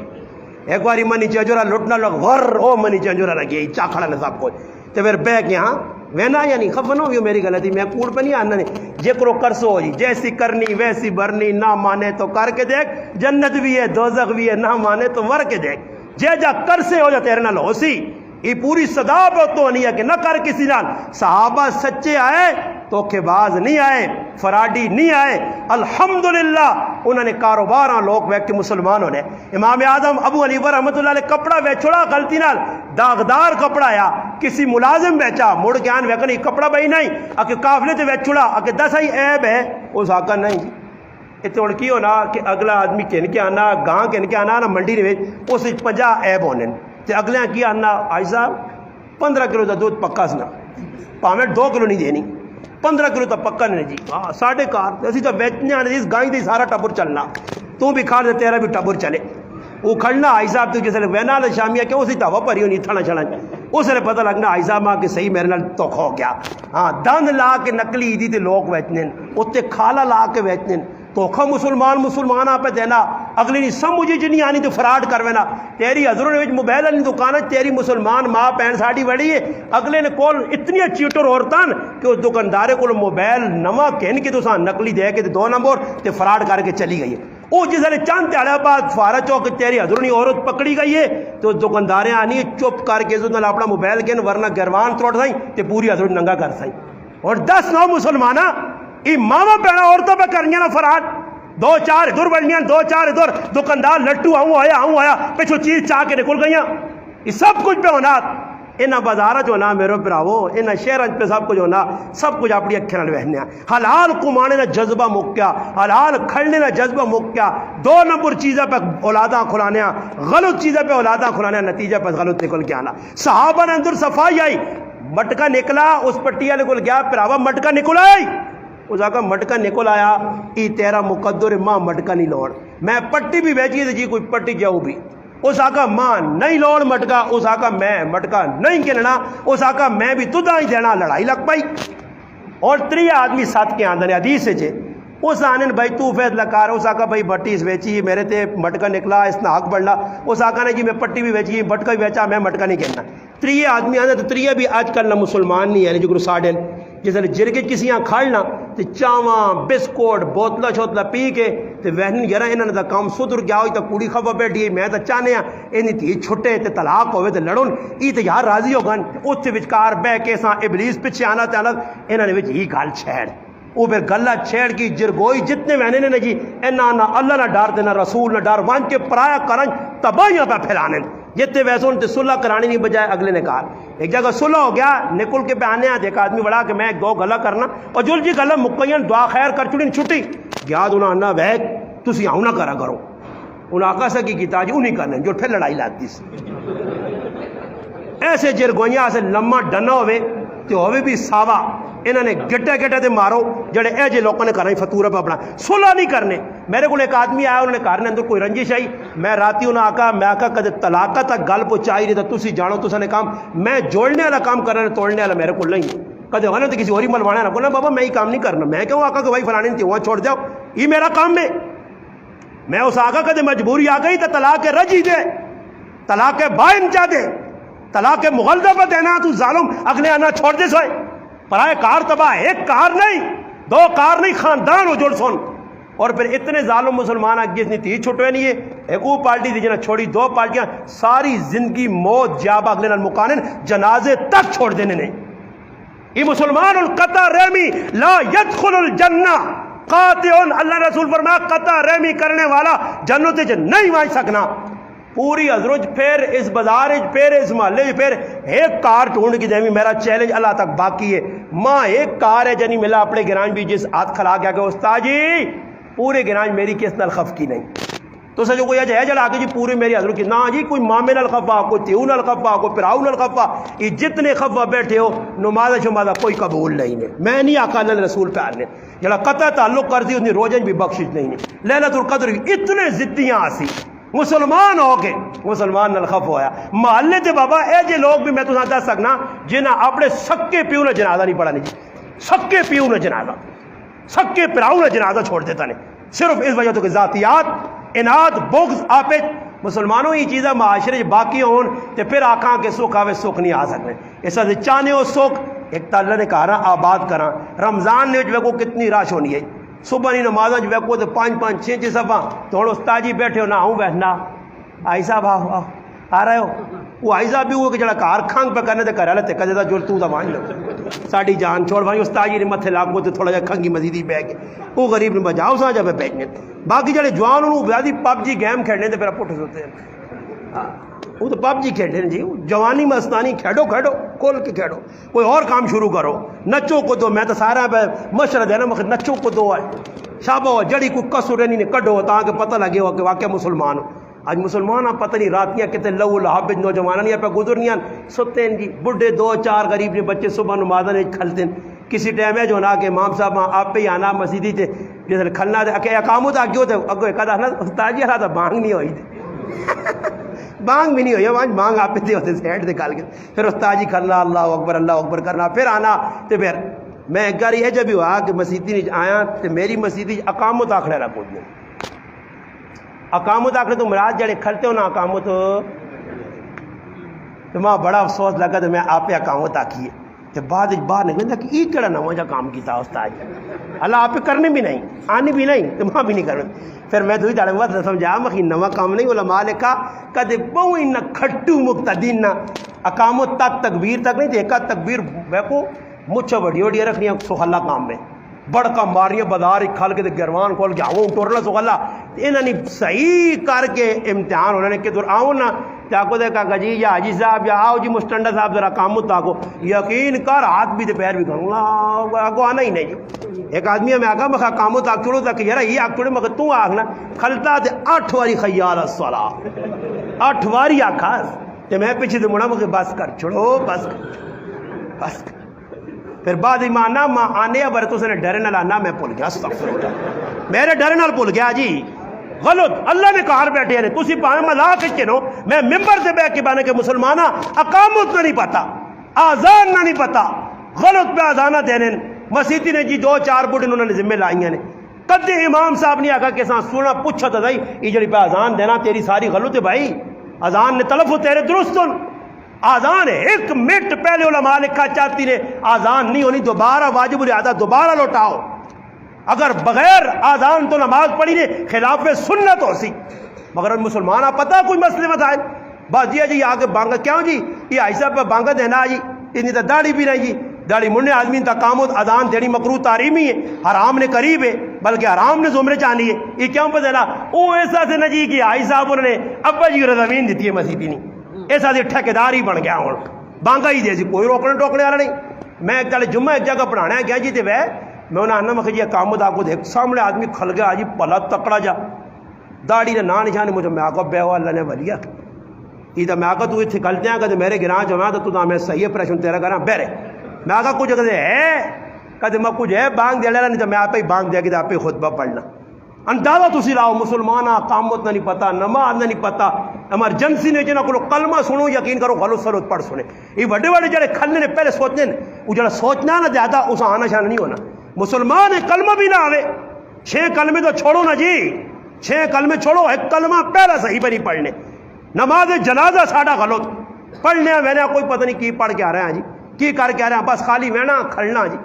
ایک واری منی چنجورا لٹنا لوگ غر او منی چنجورا نہ گئی چاکھڑا نے سب کچھ تو پھر بہ کے ہاں وینا یا نہیں خفن ہو میری غلطی میں کوڑ پہ نہیں آنا نہیں جے کرو کرسو جی جیسی کرنی ویسی برنی نہ مانے تو کر کے دیکھ جنت بھی ہے دوزخ بھی ہے نہ مانے تو ور کے دیکھ جے جا کر سے ہو جا تیرے نال ہو سی یہ پوری صدا تو نہیں ہے کہ نہ کر کسی نال صحابہ سچے آئے دھوکے باز نہیں آئے فراڈی نہیں آئے الحمدللہ انہوں نے کاروباراں لوگ ویک کے مسلمان ہونے امام اعظم ابو حنیفہ رحمۃ اللہ علیہ کپڑا ویچوڑا غلطی نال داغدار کپڑا یا کسی ملازم بیچا مڑ کے آن ویکن یہ کپڑا بھائی نہیں اکے قافلے تے ویچوڑا اکے دس ہی عیب ہے اس آقا نہیں جی اتنے ہوں کی ہونا کہ اگلا آدمی کن کے آنا گاں کن کے آنا نہ منڈی نے اس 50 عیب ہونے تے اگلے کی آنا آج صاحب 15 کلو دا دودھ پکا سنا پاویں 2 کلو نہیں دینی 15 کلو تو پکا نہیں جی ہاں ساڑھے کار اسی تو بیچنے آنے جس گائیں دی سارا ٹبر چلنا تو بھی کھا دے تیرا بھی ٹبر چلے وہ کھڑنا آئی صاحب تو جسے وینا لے شامیہ کیوں اسی تاوہ پری ہونی تھانا چھڑا اس نے پتہ لگنا آئی صاحب ماں کہ صحیح میرے نال توکھ ہو گیا ہاں دند لا کے نکلی دی تے لوگ بیچنے اتنے کھالا لا کے بیچنے توکھا مسلمان آپ دینا اگلی نہیں سمجھی جی نہیں آنی تو فراڈ کروینا تیری حضروں نے موبائل والی دکان تیری مسلمان ماں پہن ساڑی بڑی ہے اگلے نے کول اتنی چیٹر عورتان کہ اس دکاندارے کو موبائل نواں کہن کے تو ساں نقلی دے کے 2 نمبر تے فراڈ کر کے چلی گئی ہے وہ جس نے چند تیڑے بعد فارا چوک تیری حضروں نے عورت پکڑی گئی ہے تو دکانداریں آنی چپ کر کے اپنا موبائل کہن ورنہ گروان تروڑ سائیں تے پوری حضروں ننگا کر سائیں اور 10 9 مسلمانہ یہ ماما پینا عورتوں پہ کرنی نا فراڈ 2 4 ادھر بڑھنیاں 2 4 ادھر دکاندار لٹو آؤں آیا پچھو چیز چاہ کے نکل گئیاں یہ سب کچھ پہ ہونا انہاں بازارہ جو ہونا میرے پراو انہاں شہران پہ سب کچھ ہونا سب کچھ اپنی اکھیں نال وہنے حلال کمانے نا جذبہ مکیا حلال کھڑنے نا جذبہ مکیا 2 نمبر چیزیں پہ اولاداں کھلانے غلط چیزیں پہ اولاداں کھلانے نتیجہ پہ غلط نکل کے آنا صحابہ نے اندر صفائی آئی مٹکا نکلا اس پٹیا نکل گیا پراوا مٹکا نکل آئی اس آقا مٹکا نکل آیا ای تیرا مقدر ماں مٹکا نہیں لوڑ میں پٹی بھی بیچی تھی جی کوئی پٹی جاؤ بھی اس آقا ماں نہیں لوڑ مٹکا اس آقا میں مٹکا نہیں کہنا اس آقا میں بھی تدھا ہی دینا لڑائی لگ پائی اور 3 آدمی ساتھ کے آندھنے حدیث سے چھے اس آنن بھائی تو فیصلہ کار اس آقا بھائی بٹی اس بیچی میرے تے مٹکا نکلا اس نے حق بڑھنا اس آقا نے جی میں پٹی بھی بیچی مٹکا بھی بیچا میں مٹکا نہیں کہنا 3 آدمی آندھے تو 3 بھی آج کل نہ مسلمان نہیں ہے جو گرو ساڑھن جیسے جرگے کسی یہاں کھڑنا تو چاواں بسکوٹ بوتلا چھوتلا پی کے تو وہن یرا انہوں نے کام سدر گیا ہوئی تو کوڑی خبر بیٹھی میں تو چاہنے ہیں انہی تھی چھٹے تے طلاق ہوئے تے لڑن ای تو یار راضی ہو گن اتھے وچکار بے کے ساں ابلیس پچھے آنا تانا انہوں نے وچ ہی گال چھیڑ وہ پھر گلہ چھیڑ کی جرگوئی جتنے وہنے نے جی انہاں نہ اللہ نہ ڈار دینا رسول نہ ڈار وان کے پرایا کرن تباہیاں پہ پھیلانے جتنے ویسے ان تے صلح کرانی نہیں بجائے اگلے نے کہا ایک جگہ صلح ہو گیا نکل کے پہانے آتے ایک آدمی بڑا کہ میں 2 گلہ کرنا اور جل جی گلہ مکین دعا خیر کر چڑین چھٹی یاد انہاں نہ ویک تسی آؤں نہ کرا کرو انہاں آقا سے کی کیتا جی انہیں کرنے جو پھر لڑائی لاتی سی ایسے جرگوئیاں سے لمحہ ڈنا ہوئے تو ہوئے بھی ساوا انہوں نے گٹے گٹے تے مارو جڑے اے جے لوگوں نے کرنا فتورہ پہ اپنا صلح نہیں کرنے میرے کو ایک آدمی آیا انہوں نے کارنے اندر کوئی رنجش آئی میں راتی انہوں نے آقا میں آقا کدے طلاقہ تک گل پہنچائی نہیں تھا تسی جانو تسا نے کام میں جوڑنے والا کام کرنا توڑنے والا میرے کو نہیں کدے غلط کسی اور ہی ملوانا نہ بولنا بابا میں ہی کام نہیں کرنا میں کہوں آقا کہ بھائی فلانے نہیں وہاں چھوڑ جاؤ یہ میرا کام میں اس آقا کدے مجبوری آ گئی تو طلاق رجی دے طلاق بائن چاہ دے طلاق مغلظہ پہ دینا تو ظالم اگلے آنا چھوڑ دے سوئے پرائے کار تباہ 1 کار نہیں 2 کار نہیں خاندان ہو جوڑ سن اور پھر اتنے ظالم مسلمان جس نے تھی چھٹوے نہیں ہے ایک وہ پارٹی تھی جنہیں چھوڑی دو پارٹیاں ساری زندگی موت جاب اگلے نال مکانن جنازے تک چھوڑ دینے نے یہ مسلمان القطع رحمی لا يدخل الجنہ قاطع اللہ رسول فرمایا قطع رحمی کرنے والا جنت نہیں وائ سکنا پوری حضرت پھر اس بازار پھر اس محلے پھر ایک کار ڈھونڈ کی دیں میرا چیلنج اللہ تک باقی ہے ماں ایک کار ہے جنی ملا اپنے گرانج بھی جس ہاتھ کھلا گیا کہ استاد جی پورے گرانج میری کس نال خف کی نہیں تو سجو کوئی ہے جڑا کے جی پورے میری حضرت کی نہ جی کوئی مامے نال خفا کوئی تیو نال خفا کوئی پراؤ نال خفا یہ جتنے خفا بیٹھے ہو نماز شمازہ کوئی قبول نہیں ہے میں نہیں آقا اللہ رسول پیار نے جڑا قطع تعلق کر دی اتنی روزن بھی بخشش نہیں ہے لیلۃ القدر اتنے ضدیاں آسی مسلمان ہو کے مسلمان نال خف ہویا محلے تے بابا اے جے لوگ بھی میں تو دس سکنا جنہاں اپنے سکے پیو نے جنازہ نہیں پڑھا نہیں جی سکے پیو نے جنازہ سکے پراؤ نے جنازہ چھوڑ دیتا نہیں صرف اس وجہ تو کہ ذاتیات اناد بغض آپے مسلمانوں یہ چیزیں معاشرے باقی ہون تے پھر آکھاں کے سکھ آوے سکھ نہیں آ سکتے اس وجہ چاہنے ہو سکھ ایک تا اللہ نے کہا نا آباد کرا رمضان نے جو کو کتنی راش ہونی ہے صبح نہیں نمازاں جو کو تے 5 6 صفحہ تو ہن استاد جی بیٹھے ہو نہ ہوں بیٹھنا آئی صاحب آ رہے ہو وہ آئی صاحب بھی وہ کہ جڑا کار کھنگ پہ کرنے تے کر رہا تے کدے دا جو تو دا مان لو ساڈی جان چھوڑ بھائی استاد جی نے متھے لاگو تے تھوڑا جا کھنگی مزیدی بہ کے وہ غریب نے بجاؤ سا جب بیٹھنے باقی جڑے جوان انہوں بیادی پب جی گیم کھیلنے تے پھر پٹھ سوتے ہیں وہ تو پب جی کھیلنے جی جوانی مستانی کھیڑو کھول کے کھیڑو کوئی اور کام شروع کرو نچو کو دو میں تو سارا مشرد ہے نا مگر نچو کو دو ہے شابو جڑی کوئی کسر نہیں کڈو تاکہ پتہ لگے ہو کہ واقعہ مسلمان ہو آج مسلمان پتہ نہیں راتیاں کتنے لو لہاب نوجوان نہیں پہ گزرنیاں ستے ہیں جی بڈھے 2 4 غریب نے بچے صبح نمازاں کھلتے ہیں کسی ٹائم ہے جو نا کہ امام صاحب آپ پہ ہی آنا مسیدی تے جیسے کھلنا کہ اقامت آگے ہوتے اگو ایک آدھا استاد جی ہلا تو بانگ نہیں ہوئی بانگ بھی نہیں ہوئی آج بانگ آپ پہ ہوتے سیٹ دے کھال کے پھر استاد جی کھلنا اللہ اکبر کرنا پھر آنا تو پھر میں ایک بار یہ جب ہوا کہ مسیدی نہیں آیا تو میری مسیدی اقامت آخر رہا پہنچ گیا اقامت آخر تو مراد جڑے کھلتے ہو نا اقامت تو ماں بڑا افسوس لگا تو میں آپ اقامت آکھی ہے تو بعد باہر نکلے کہ یہ کہڑا نواں جا کام کیتا استاد اللہ آپ کرنے بھی نہیں آنی بھی نہیں تو ماں بھی نہیں کرنا پھر میں تو ہی داڑے بات سمجھا میں نواں کام نہیں علماء نے کہا کدے بہو نہ کھٹو مقتدین نہ اقامت تک تکبیر تک نہیں دیکھا تکبیر کو مچھ وڈی رکھنی سہلا کام میں بڑکا ماریاں بدار کھل کے گروان کھول کے آؤں ٹورنا سہلا انہوں نے صحیح کر کے امتحان انہوں نے کہ دور آؤں نا چاکو دے کہا جی یا حاجی صاحب یا آؤ جی مسٹنڈا صاحب ذرا کامت تاکو یقین کر ہاتھ بھی دے پیر بھی کروں گا آگو آنا ہی نہیں جی ایک آدمی میں آگا مخا کامت آگ چھوڑو تک یارا یہ آگ چھوڑے مگر تو آگنا کھلتا دے 8 واری خیال الصلاح 8 واری آکھاس تے میں پیچھے دے مڑا مگر بس کر چھوڑو بس کر پھر بعد ایمان ماں آنے بر تو سے ڈرے نہ لانا میں بھول گیا استغفر اللہ میرے ڈرے نال بھول گیا جی غلط اللہ نے کہار بیٹھے ہیں تسی پاویں مذاق کے نو میں ممبر سے بیٹھ کے بانے کے مسلمانہ اقامت نہ نہیں پتا آزان نہ نہیں پتا غلط پہ آزانہ دینے مسیحی نے جی 2 4 بڑھے انہوں نے ذمہ لائیں نے کدے امام صاحب نے آکھا کہ ساں سونا پوچھا تھا دائی یہ جڑی پہ آزان دینا تیری ساری غلط ہے بھائی آزان نے تلفظ تیرے درست آزان ہے 1 منٹ پہلے علماء لکھا چاہتی نے آزان نہیں ہونی دوبارہ واجب الادا دوبارہ لوٹاؤ اگر بغیر آزان تو نماز پڑھی نے خلاف سنت ہو سی مگر مسلمان آپ پتہ کوئی مسئلے مسائل بس جی آگے بانگا کیوں جی یہ ایسا پہ بانگا دینا جی اتنی تو داڑھی بھی نہیں جی داڑھی منڈے آدمی تا کامت آزان دینی مکروہ تحریمی ہے حرام نے قریب ہے بلکہ حرام نے زمرے چاہنی ہے یہ کیوں پہ دینا وہ ایسا سے نہ جی کہ آئی صاحب انہوں نے ابا جی رضامین دیتی ہے مسیحی نہیں ایسا سے ٹھیکیدار ہی بن گیا ہوں بانگا ہی دے سی کوئی روکنے ٹوکنے والا نہیں میں ایک جمعہ ایک جگہ پڑھانا ہے گیا جی تے میں انہیں آنا میں جی کامت آپ کو دیکھ سامنے آدمی کھل گیا جی پلا تکڑا جا داڑھی نے نا نشان مجھے میں آگا بے اللہ نے ولیا یہ میں آگا تو اتنے کلتے ہیں کہ میرے گراں جمع تو میں صحیح اپریشن تیرا کرا بہرے میں آگا کچھ کہتے ہے کہتے میں کچھ ہے بانگ دے لینا نہیں تو میں آپ ہی بانگ دے کے آپ ہی خطبہ پڑھنا اندازہ تسی لاؤ مسلمانہ قامت نہ نہیں پتا نماز نہ نہیں پتا ایمرجنسی نے جنہاں کو کلمہ سنو یقین کرو غلط سلوت پڑھ سنے یہ بڑے بڑے جڑے کھلنے نے پہلے سوچنے وہ جڑا سوچنا نہ زیادہ اس آنا شان نہیں ہونا مسلمان ہے کلمہ بھی نہ آوے 6 کلمے تو چھوڑو نا جی 6 کلمے چھوڑو ایک کلمہ پہلا صحیح پہ نہیں پڑھنے نماز جنازہ ساڑا غلط پڑھنے وینا کوئی پتہ نہیں کی پڑھ کے آ رہے ہیں جی کی کر کے آ رہے ہیں بس خالی وینا کھلنا جی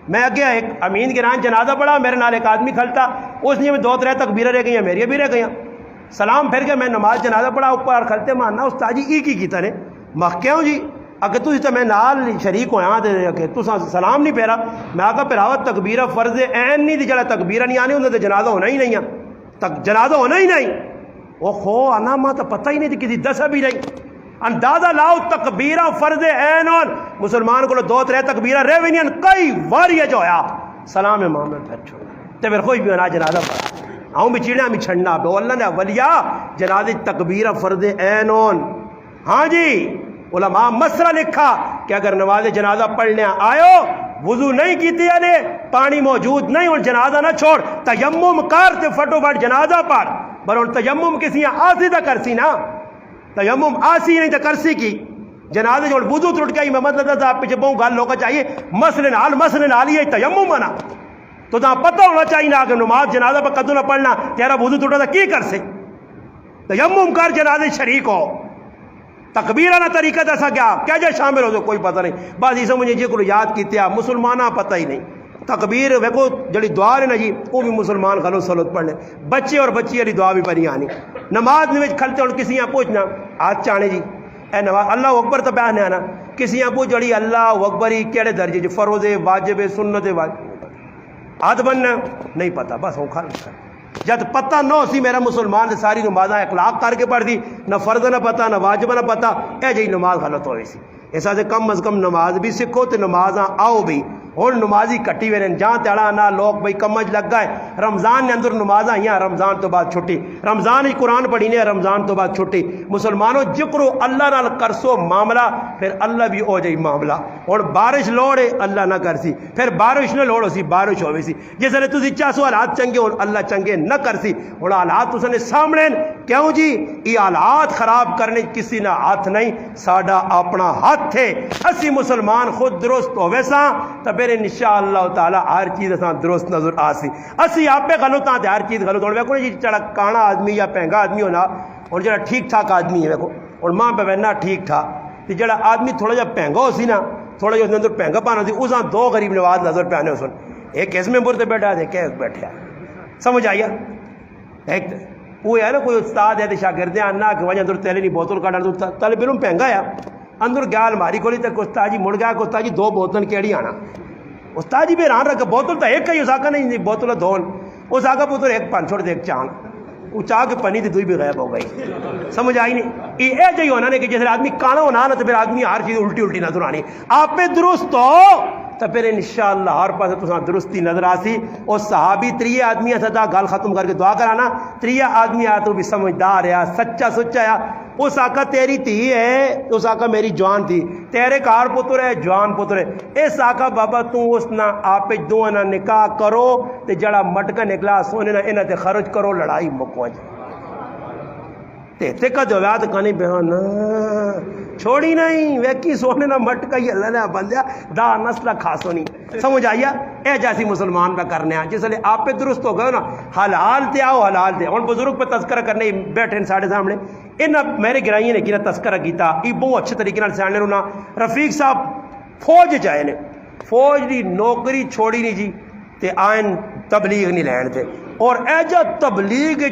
میں اگے ایک امین گران جنازہ پڑھا، میرے نال ایک آدمی کھلتا، اس نے 2-3 تکبیریں رہ گئی، میری بھی رہ گئی، سلام پھر کے میں نماز جنازہ پڑھا، اوپر کھلتے ماننا استاد جی ای کی کیتا نے مخ کیوں جی اگر تسی تے میں نال شریک ہویا تے کہ تساں سلام نہیں پھیرا، میں آکھا پھراوا تکبیرہ فرض عین نہیں دی، جڑا تکبیرہ نہیں آنی اوندا تے جنازہ ہونا ہی نہیں تک جنازہ ہونا ہی نہیں، او خو انا ما تو پتہ ہی نہیں تھی کسی دسا بھی نہیں، اندازہ لاؤ تکبیرہ فرض عین اور مسلمان کو 2-3 تکبیرہ رہ بھی نہیں، کئی واری جو ہویا سلام امام نے پھر چھوڑا تے پھر کوئی بھی ہونا جنازہ پڑھا آؤں بھی چیڑیاں بھی چھڑنا پہ اللہ نے ولیہ جنازے تکبیرہ فرض عین اور ہاں جی علماء مسئلہ لکھا کہ اگر نماز جنازہ پڑھنے آئے وضو نہیں کیتی یعنی پانی موجود نہیں اور جنازہ نہ چھوڑ تیمم کر تے فٹو فٹ جنازہ پڑھ پر اور تیمم کسی آسی تا کرسی نا تیمم آسی نہیں تا کرسی کی جنازہ جو وضو ٹوٹ گئی میں مطلب صاحب پیچھے بہوں گل لوگا چاہیے مسئلے نال یہ تیمم منا تو تاں پتہ ہونا چاہیے نا کہ نماز جنازہ پر قدو نہ پڑھنا تیرا وضو ٹوٹا تھا کی کر سے تیمم کر جنازے شریک ہو تکبیرانہ طریقہ دسا کیا جا شامل ہو تو کوئی پتہ نہیں بعض اسے مجھے جی کو یاد کیتے ہیں مسلمانہ پتہ ہی نہیں تکبیر ویکو جڑی دعا ہے نا جی وہ بھی مسلمان غلو سلوت پڑھنے بچے اور بچی والی دعا بھی پڑھی آنی نماز میں کھلتے اور کسی یہاں پوچھنا ہاتھ چانے جی اے نماز اللہ اکبر تو بیان ہے نا کسی یہاں پوچھ جڑی اللہ اکبر ہی کیڑے درجے جی فروض واجب سنت واجب ہاتھ بننا نہیں پتہ بس ہوں کھل جب پتہ نہ ہو سی میرا مسلمان نے ساری نمازاں اخلاق کر کے پڑھ دی نہ فرض نہ پتہ نہ واجب نہ پتہ اے جی نماز غلط ہوئی سی ایسا سے کم از کم نماز بھی سکھو تو نمازاں آؤ بھی ہوں نمازی کٹی ہوئے جہاں تیڑا نہ لوگ بھائی کمج لگ گئے رمضان نے اندر نمازاں ہی رمضان تو بعد چھٹی رمضان ہی قرآن پڑھی نے رمضان تو بعد چھٹی مسلمانوں جکرو اللہ نال کرسو معاملہ پھر اللہ بھی ہو جائی معاملہ اور بارش لوڑے اللہ نہ کرسی پھر بارش نہ لوڑو سی بارش ہوئے سی جس نے تسی چاہو حالات چنگے ہو اللہ چنگے نہ کرسی اور حالات تس نے سامنے کیوں جی یہ حالات خراب کرنے کسی نہ ہاتھ نہیں ساڈا اپنا ہاتھ ہے اسی مسلمان خود درست ہوئے ساں تو پھر انشاءاللہ تعالی ہر چیز اساں درست نظر آسی اسی آپ پہ غلط ہاں ہر چیز غلط ہونے ویکو جی چڑا کانا آدمی یا پہنگا آدمی ہونا اور جڑا ٹھیک ٹھاک آدمی ہے ویکو اور ماں پہ بہنا ٹھیک ٹھاک تو جڑا آدمی تھوڑا جا پہنگا ہو سی نا تھوڑا جا اندر پہنگا پانا سی اساں 2 غریب نواز نظر پہ آنے ہو سن ایک اس میں برتے بیٹھا ہے ایک بیٹھا سمجھ آئیا ایک وہ ہے نا کوئی استاد ہے شاگرد آنا کہ وجہ اندر تیلے نہیں بوتل کاٹا تلے پہلوں پہنگا ہے اندر گیا الماری کھولی تک استاد جی مڑ گیا کہ استاد جی 2 بوتل کیڑی آنا استاد جی بھی ران رکھا بوتل تو ایک ہی اس آقا نہیں بوتل دون اس آقا پتر ایک پان چھوڑ دے ایک چان وہ چاہ کے پنی تھی دوئی بھی غائب ہو گئی سمجھ آئی نہیں یہ جی ہونا نہیں کہ جیسے آدمی کانا ہونا نا تو پھر آدمی ہر چیز الٹی نظر آنی آپ پہ درست ہو تو پھر انشاءاللہ ہر پاس تو درستی نظر آسی اور صحابی 3 آدمی سدا گل ختم کر کے دعا کرانا 3 آدمی آیا تو بھی سمجھدار ہے سچا سچا ہے اس آقا تیری تھی ہے اس آقا میری جوان تھی تیرے کار پتر ہے جوان پتر ہے اس آقا بابا تو اس نہ آپ دو نہ نکاح کرو تے جڑا مٹکا نکلا سونے نہ انہاں تے خرچ کرو لڑائی مکو تے کا دوات کانی بہن چھوڑی نہیں ویکی سونے نہ مٹکا ہی اللہ نے بندیا دا نسل خاصو نہیں سمجھ آئیا اے جیسی مسلمان پہ کرنے ہیں جس لئے آپ پہ درست ہو گئے نا حلال تے آؤ حلال تے ان بزرگ پہ تذکرہ کرنے بیٹھے ہیں ساڑھے سامنے انہاں میرے گرائیے نے کیا تذکرہ کیتا یہ بہت اچھے طریقے نال سیانے رونا رفیق صاحب فوج جائے نے فوج دی نوکری چھوڑی نہیں جی تے آئین تبلیغ نہیں لین تے اور ایجا تبلیغ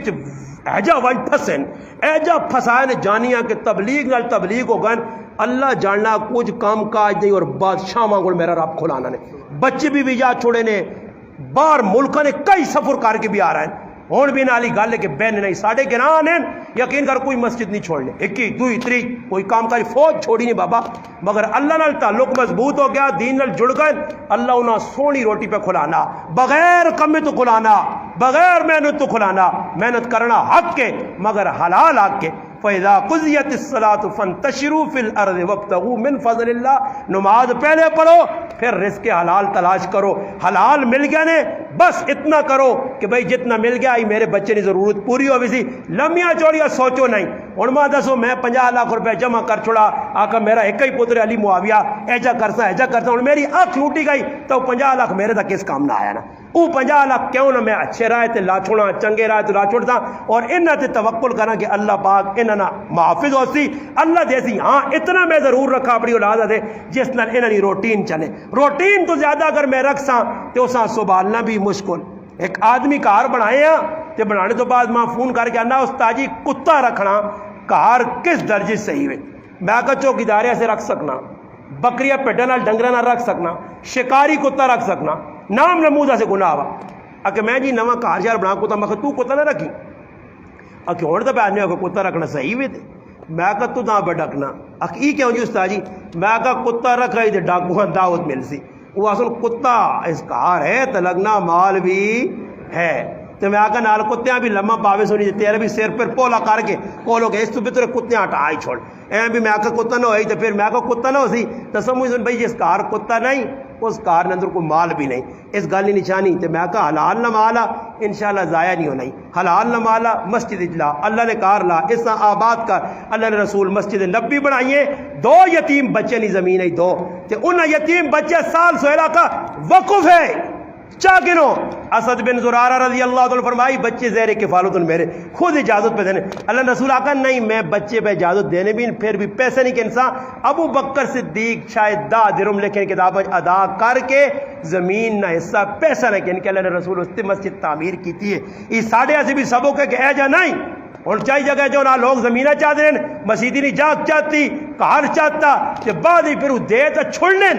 ایجا ون پھسن ایجا پھسائے جانیاں کہ تبلیغ نال تبلیغ ہو گئے اللہ جاننا کچھ کام کاج نہیں اور بادشاہ مانگو میرا رب کھلانا نے بچے بھی یاد چھوڑے نے باہر ملکوں نے کئی سفر کر کے بھی آ رہے ہیں ہون بھی نالی گل ہے کہ بہن نہیں ساڑھے گران ہیں یقین کر کوئی مسجد نہیں چھوڑنے 21 2 3 کوئی کام کاری فوج چھوڑی نہیں بابا مگر اللہ نال تعلق مضبوط ہو گیا دین نال جڑ گئے اللہ انہاں سونی روٹی پہ کھلانا بغیر کمے تو کھلانا بغیر محنت تو کھلانا محنت کرنا حق کے مگر حلال حق کے فَإِذَا قُضِيَتِ الصَّلَاةُ فَانْتَشِرُوا فِي الْأَرْضِ وَابْتَغُوا مِنْ فَضْلِ اللَّهِ نماز پہلے پڑھو پھر رزق حلال تلاش کرو حلال مل گیا نے بس اتنا کرو کہ بھئی جتنا مل گیا ہی میرے بچے نے ضرورت پوری ہوئی سی لمحیاں چوڑیاں سوچو نہیں ہوں میں دسو میں 50 لاکھ روپے جمع کر چھوڑا آقا میرا ایک ہی پتر علی معاویہ ایجا کرتا ہوں میری اکھ لوٹی گئی تو 50 لاکھ میرے تک کس کام نہ آیا نا وہ 50 لاکھ کیوں نہ میں اچھے رائے تے لا چھوڑا چنگے رائے تے لا چھوڑتا اور انہاں تے توکل کرنا کہ اللہ پاک انہاں محافظ ہو سی اللہ دے سی ہاں اتنا میں ضرور رکھا اپنی اولاد دے جس نال انہاں دی روٹین چلے روٹین تو زیادہ اگر میں رکھ ساں تے اساں سنبھالنا بھی مشکل ایک آدمی کار بنائے ہیں تے بنانے تو بعد ماں فون کر کے آنا استاد جی کتا رکھنا کار کس درجے صحیح ہے میں کہا چوکیداریا سے رکھ سکنا بکریاں پیڈا نال ڈنگراں نال رکھ سکنا شکاری کتا رکھ سکنا نام نمودا سے گناہ وا کہ میں جی نواں کار شہر بنا کتا میں تو کتا نہ رکھی کہ ہوں تو پہننے ہو کتا رکھنا صحیح وے میں کہا تو پہ ڈکنا ای کیوں جی استاد جی میں کہا کتا رکھا ہی تو ڈاکو دعوت مل سی وہ اصل کتا اس کار ہے تو لگنا مال بھی ہے تو میں آکا نال کتیاں بھی لمحہ پاوے سونی تیرے بھی سر پر پولا کر کے کولو گے اس تو بہتر کتیاں ہٹا ہی چھوڑ اے بھی میں آکا کتا نہ ہوئی تو پھر میں آکا کتا نہ ہو سی تو سمجھ سن بھائی جس کار کتا نہیں اس کار نے اندر کوئی مال بھی نہیں اس گل کی نشانی تو میں آکا حلال نہ مالا انشاءاللہ ضائع نہیں ہونا حلال نہ مالا مسجد اجلا اللہ نے کار لا اس طرح آباد کر اللہ نے رسول مسجد نبی بنائیے 2 یتیم بچے نہیں زمین ہے 2 تے انہاں یتیم بچے سال سہیلا کا وقف ہے چاہ گنو اسد بن زرارہ رضی اللہ عنہ فرمائی بچے زیر کفالت میرے خود اجازت پہ دینے اللہ رسول آقا نہیں میں بچے پہ اجازت دینے بھی پھر بھی پیسے نہیں کہ انسان ابو بکر صدیق شاید 10 درہم لکھیں کتاب ادا کر کے زمین نہ حصہ پیسہ نہ کہ اللہ نے رسول اس مسجد تعمیر کی ہے یہ ساڑھے ایسے بھی سبوں کے کہ اے جا نہیں اور چاہی جگہ جو نہ لوگ زمینہ چاہتے ہیں مسیدی نہیں جاگ چاہتی کار چاہتا کہ بعد ہی پھر وہ دے تو چھوڑنے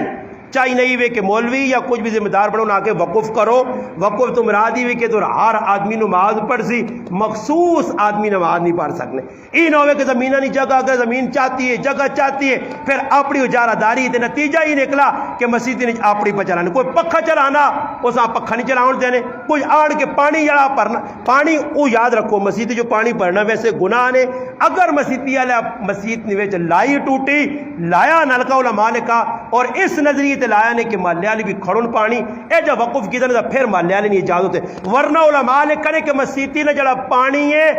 چاہیے نہیں وے کہ مولوی یا کچھ بھی ذمہ دار بنو نہ کہ وقف کرو وقف تو مرادی وے کہ تو ہر آدمی نماز پڑھ سی مخصوص آدمی نماز نہیں پڑھ سکنے یہ نہ ہوئے کہ زمینہ نہیں جگہ اگر زمین چاہتی ہے جگہ چاہتی ہے پھر اپنی اجارہ داری تے نتیجہ ہی نکلا کہ مسجد نہیں اپنی پہ چلانا کوئی پکھا چلانا اس پکھا نہیں چلاؤ دینے کوئی آڑ کے پانی جڑا پڑنا پانی وہ یاد رکھو مسجد جو پانی پڑنا ویسے گناہ نے اگر مسیتی والا مسجد نے لائی ٹوٹی لایا نلکا علماء نے کہا اور اس نظریے لایا نے کہ مالے والی بھی کھڑن پانی اے جب وقف کی طرح پھر مالے والی نہیں اجازت ہے ورنہ علماء نے کرے کہ مسیتی نے جڑا پانی ہے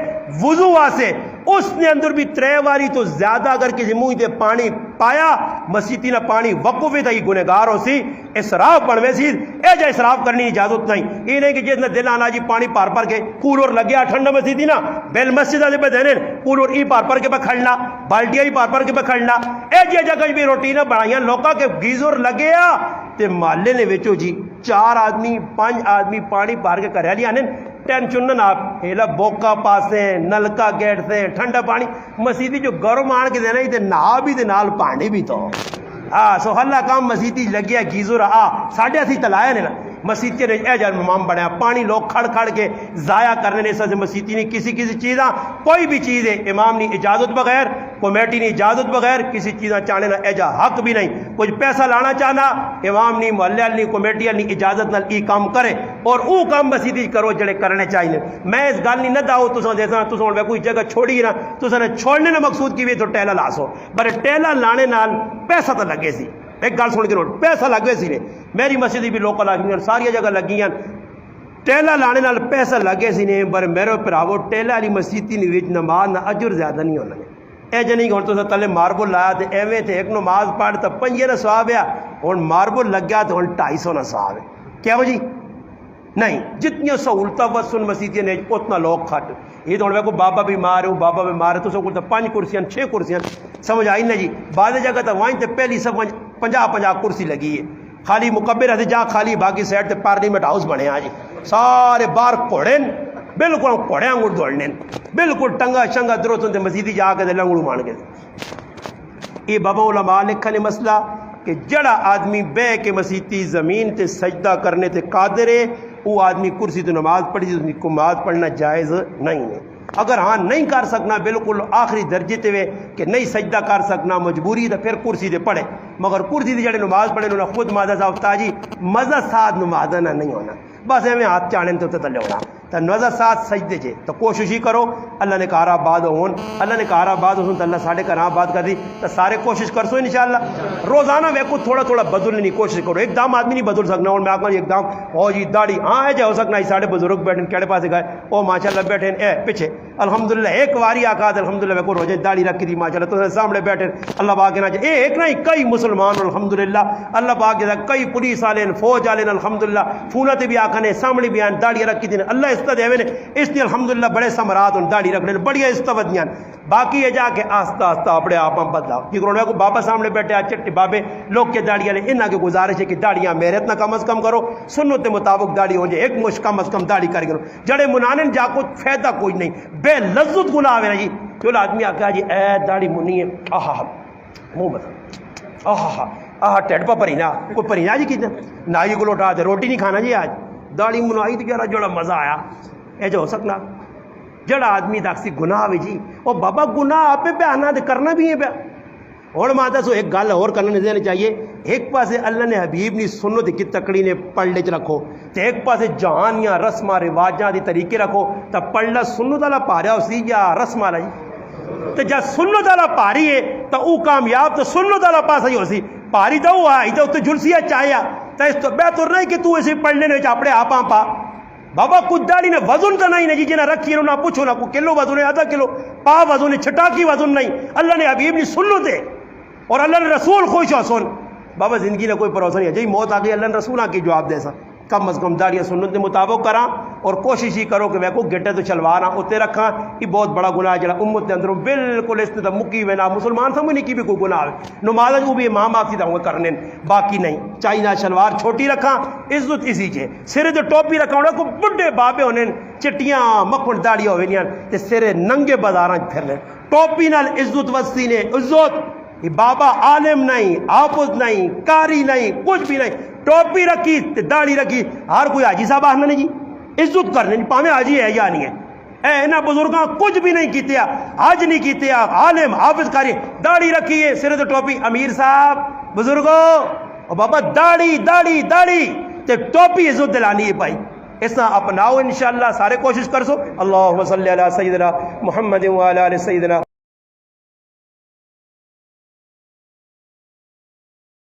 وضو واسے اس نے اندر بھی 3 باری تو زیادہ اگر کسی منہ تے پانی پایا مسیتی نہ پانی وقف ہے گنہگار ہو سی اسراف بنوے سی اے جا اسراف کرنی اجازت نہیں یہ نہیں کہ جس نے دل آنا جی پانی پار پار کے کولر لگیا ٹھنڈا مسیتی نا بیل مسجد والے پہ دینے کولر ای پار پار کے پہ کھڑنا بالٹیاں ہی پار پار کے پہ کھڑنا اے جی جگہ بھی روٹینہ بنائیاں لوکا کے گیزر لگیا تے محلے نے وچو جی 4 آدمی 5 آدمی پانی پار کے کریا لیا ٹینشن نہ ہیلا بوکا پاسے نلکا گیٹ سے ٹھنڈا پانی مسیدی جو گرم آن کے دینا ہی نہا بھی تے نال پانی بھی تو سو اللہ کام مسیدی لگیا گیزر ساڑھے اسی تلایا نے نا مسیدی نے اے جان امام بنایا پانی لوگ کھڑ کھڑ کے ضائع کرنے نے سے مسیدی نے کسی چیزاں کوئی بھی چیز ہے امام نے اجازت بغیر کمیٹی نے اجازت بغیر کسی چیزاں چاہنے نہ ایجا حق بھی نہیں کچھ پیسہ لانا چاہنا امام نہیں محلے والی کمیٹی والی اجازت نال ای کام کرے اور او کام مسیدی کرو جڑے کرنے چاہیے میں اس گل نہیں نہ داؤ تساں دیساں تساں ہن کوئی جگہ چھوڑی نا تساں نے چھوڑنے نے مقصود کی وی تو ٹیلا لاسو پر ٹیلا لانے نال پیسہ تو لگے سی ایک گل سن کے نوٹ پیسہ لگے سی نے میری مسجد بھی لوکل آ گئی ساری جگہ لگی ٹیلا لانے نال پیسہ لگے سی نے پر میرے پراو ٹیلا والی مسجد نے نماز نہ اجر زیادہ نہیں ہونا اے جنی ہوں تو تلے ماربل لایا تو ایویں تھے ایک نماز پڑھ تو 5 نہ سواب ہے ہوں ماربل لگ گیا تو ہوں 250 نہ سواب ہے کیا ہو جی نہیں جتنی سہولتیں وسن مسیدیں نے اتنا لوگ کھٹ یہ تو کو بابا بیمار ہو بابا بیمار ہے تو سب 5 کرسیاں 6 کرسیاں سمجھ آئی نا جی بعض جگہ تو وہیں تو پہلی سب 50 کرسی لگی ہے خالی مکبر ہے جہاں خالی باقی سائڈ تے پارلیمنٹ ہاؤس بنے ہاں جی سارے باہر کوڑے بالکل کوڑے انگڑ دوڑنے بالکل ٹنگا شنگا درست ہوتے مسیدی جا کے لنگڑو مان گئے یہ بابا علماء لکھنے مسئلہ کہ جڑا آدمی بے کے مسیتی زمین تے سجدہ کرنے تے قادر ہے وہ آدمی کرسی تو نماز پڑھی تو نماز پڑھنا جائز نہیں ہے اگر ہاں نہیں کر سکنا بالکل آخری درجے تے وے کہ نہیں سجدہ کر سکنا مجبوری تو پھر کرسی تے پڑھے مگر کرسی تے جڑے نماز پڑھے انہوں نے خود مادہ صاحب تاجی مزہ ساتھ نماز نہ نہیں ہونا بس ایویں ہاتھ چاڑنے تو تلے ہونا تو نظر ساتھ سجدے جے تو کوشش ہی کرو اللہ نے کہا آباد ہون اللہ نے کہا آباد ہون تو اللہ ساڑھے گھر آباد کر دی تو سارے کوشش کر سو انشاءاللہ روزانہ ویکو تھوڑا تھوڑا بدلنے کی کوشش کرو ایک دم آدمی نہیں بدل سکنا اور میں آگا ایک دم او جی داڑھی ہاں ہے جا ہو سکنا یہ ساڑھے بزرگ بیٹھے کہڑے پاس گئے او ماشاءاللہ بیٹھے اے پیچھے الحمدللہ ایک واری آقا الحمدللہ کو روزے داڑھی رکھی تھی ماشاءاللہ تو سامنے بیٹھے اللہ پاک نہ ایک نہیں کئی مسلمان الحمدللہ اللہ پاک کے کئی پولیس والے فوج والے الحمدللہ فونت بھی آقا نے سامنے بھی آن داڑھی رکھی تھی اللہ استد ہے اس نے الحمدللہ بڑے سمرات ان داڑھی رکھنے بڑی استودیاں باقی یہ جا کے آہستہ آہستہ اپنے آپ بدلاؤ کیونکہ کو بابا سامنے بیٹھے چٹے بابے لوگ کے داڑھی والے انہاں کی گزارش ہے کہ داڑیاں میرے اتنا کم از کم کرو سنت مطابق داڑھی ہو جائے ایک مش کم از کم داڑھی کر کرو جڑے منانن جا کو فائدہ کوئی نہیں بے لذت گناہ ہے جی جو آدمی آکھا جی اے داڑھی منی ہے آہا منہ بتا آہا ٹیڈ پا پرینا کوئی پرینا جی کتنا نائی کو لوٹا دے روٹی نہیں کھانا جی آج داڑھی منائی تو کیا جوڑا مزہ آیا اے جو ہو سکنا جڑا آدمی داکسی گناہ بھی جی اور بابا گناہ آپ پہ آنا دے کرنا بھی ہے پہ اور ماتا سو ایک گل اور کرنا نہیں چاہیے ایک پاسے اللہ نے حبیب نی سنت کی تکڑی نے پڑھنے چ رکھو تو ایک پاسے جہانیاں رسماں رواجاں دی طریقے رکھو تو پڑھنا سنت والا پاریا اسی یا رسم والا جی تو جب سنت والا پاری ہے تو وہ کامیاب تو سنت والا پاسا ہی ہو سی پاری تو وہ آئی تو جلسیا چاہیا تو اس تو بہتر نہیں کہ تو اسے پڑھنے نے اپنے آپ پا بابا کچھ داڑھی نے وزن تو نہیں جی جنہیں رکھی نہ پوچھو نہ کوئی کلو وزن ہے آدھا کلو پا وزن ہے چھٹا کی وزن نہیں اللہ نے حبیب نے سنت ہے اور اللہ نے رسول خوش ہو سن بابا زندگی نے کوئی بھروسہ نہیں ہے جی موت آ گئی اللہ نے رسول آ کے جواب دے سا کم از کم داڑیاں سنت کے مطابق کراں اور کوشش ہی کرو کہ میں کو گٹے تو چلواراں اتنے رکھاں یہ بہت بڑا گناہ ہے جڑا امت کے اندروں بالکل اس نے مکی ہوئے نہ مسلمان سمجھنے کی بھی کوئی گناہ ہے نماز وہ بھی امام آپ سیدھا ہوئے کرنے باقی نہیں چاہیے نہ شلوار چھوٹی رکھاں عزت اسی چے سرے جو ٹوپی رکھا ہونا کو بڑے بابے ہونے چٹیاں مکھن داڑیاں ہوئے نہیں تے سرے ننگے بازاراں پھر لیں ٹوپی نال عزت وستی نے عزت بابا عالم نہیں حافظ نہیں قاری نہیں کچھ بھی نہیں ٹوپی رکھی داڑھی رکھی ہر کوئی حاجی صاحب آخنا نہیں جی عزت کرنے پاویں حاجی ہے یا نہیں ہے اے انہاں بزرگاں کچھ بھی نہیں کیتے آج نہیں کیتے عالم حافظ قاری داڑھی رکھی ہے سر تے ٹوپی امیر صاحب بزرگوں اور بابا داڑھی داڑھی داڑھی تے ٹوپی عزت دلانی ہے بھائی اس طرح اپناؤ انشاءاللہ سارے کوشش کر سو اللہم صلی علی سیدنا محمد وعلی آل سیدنا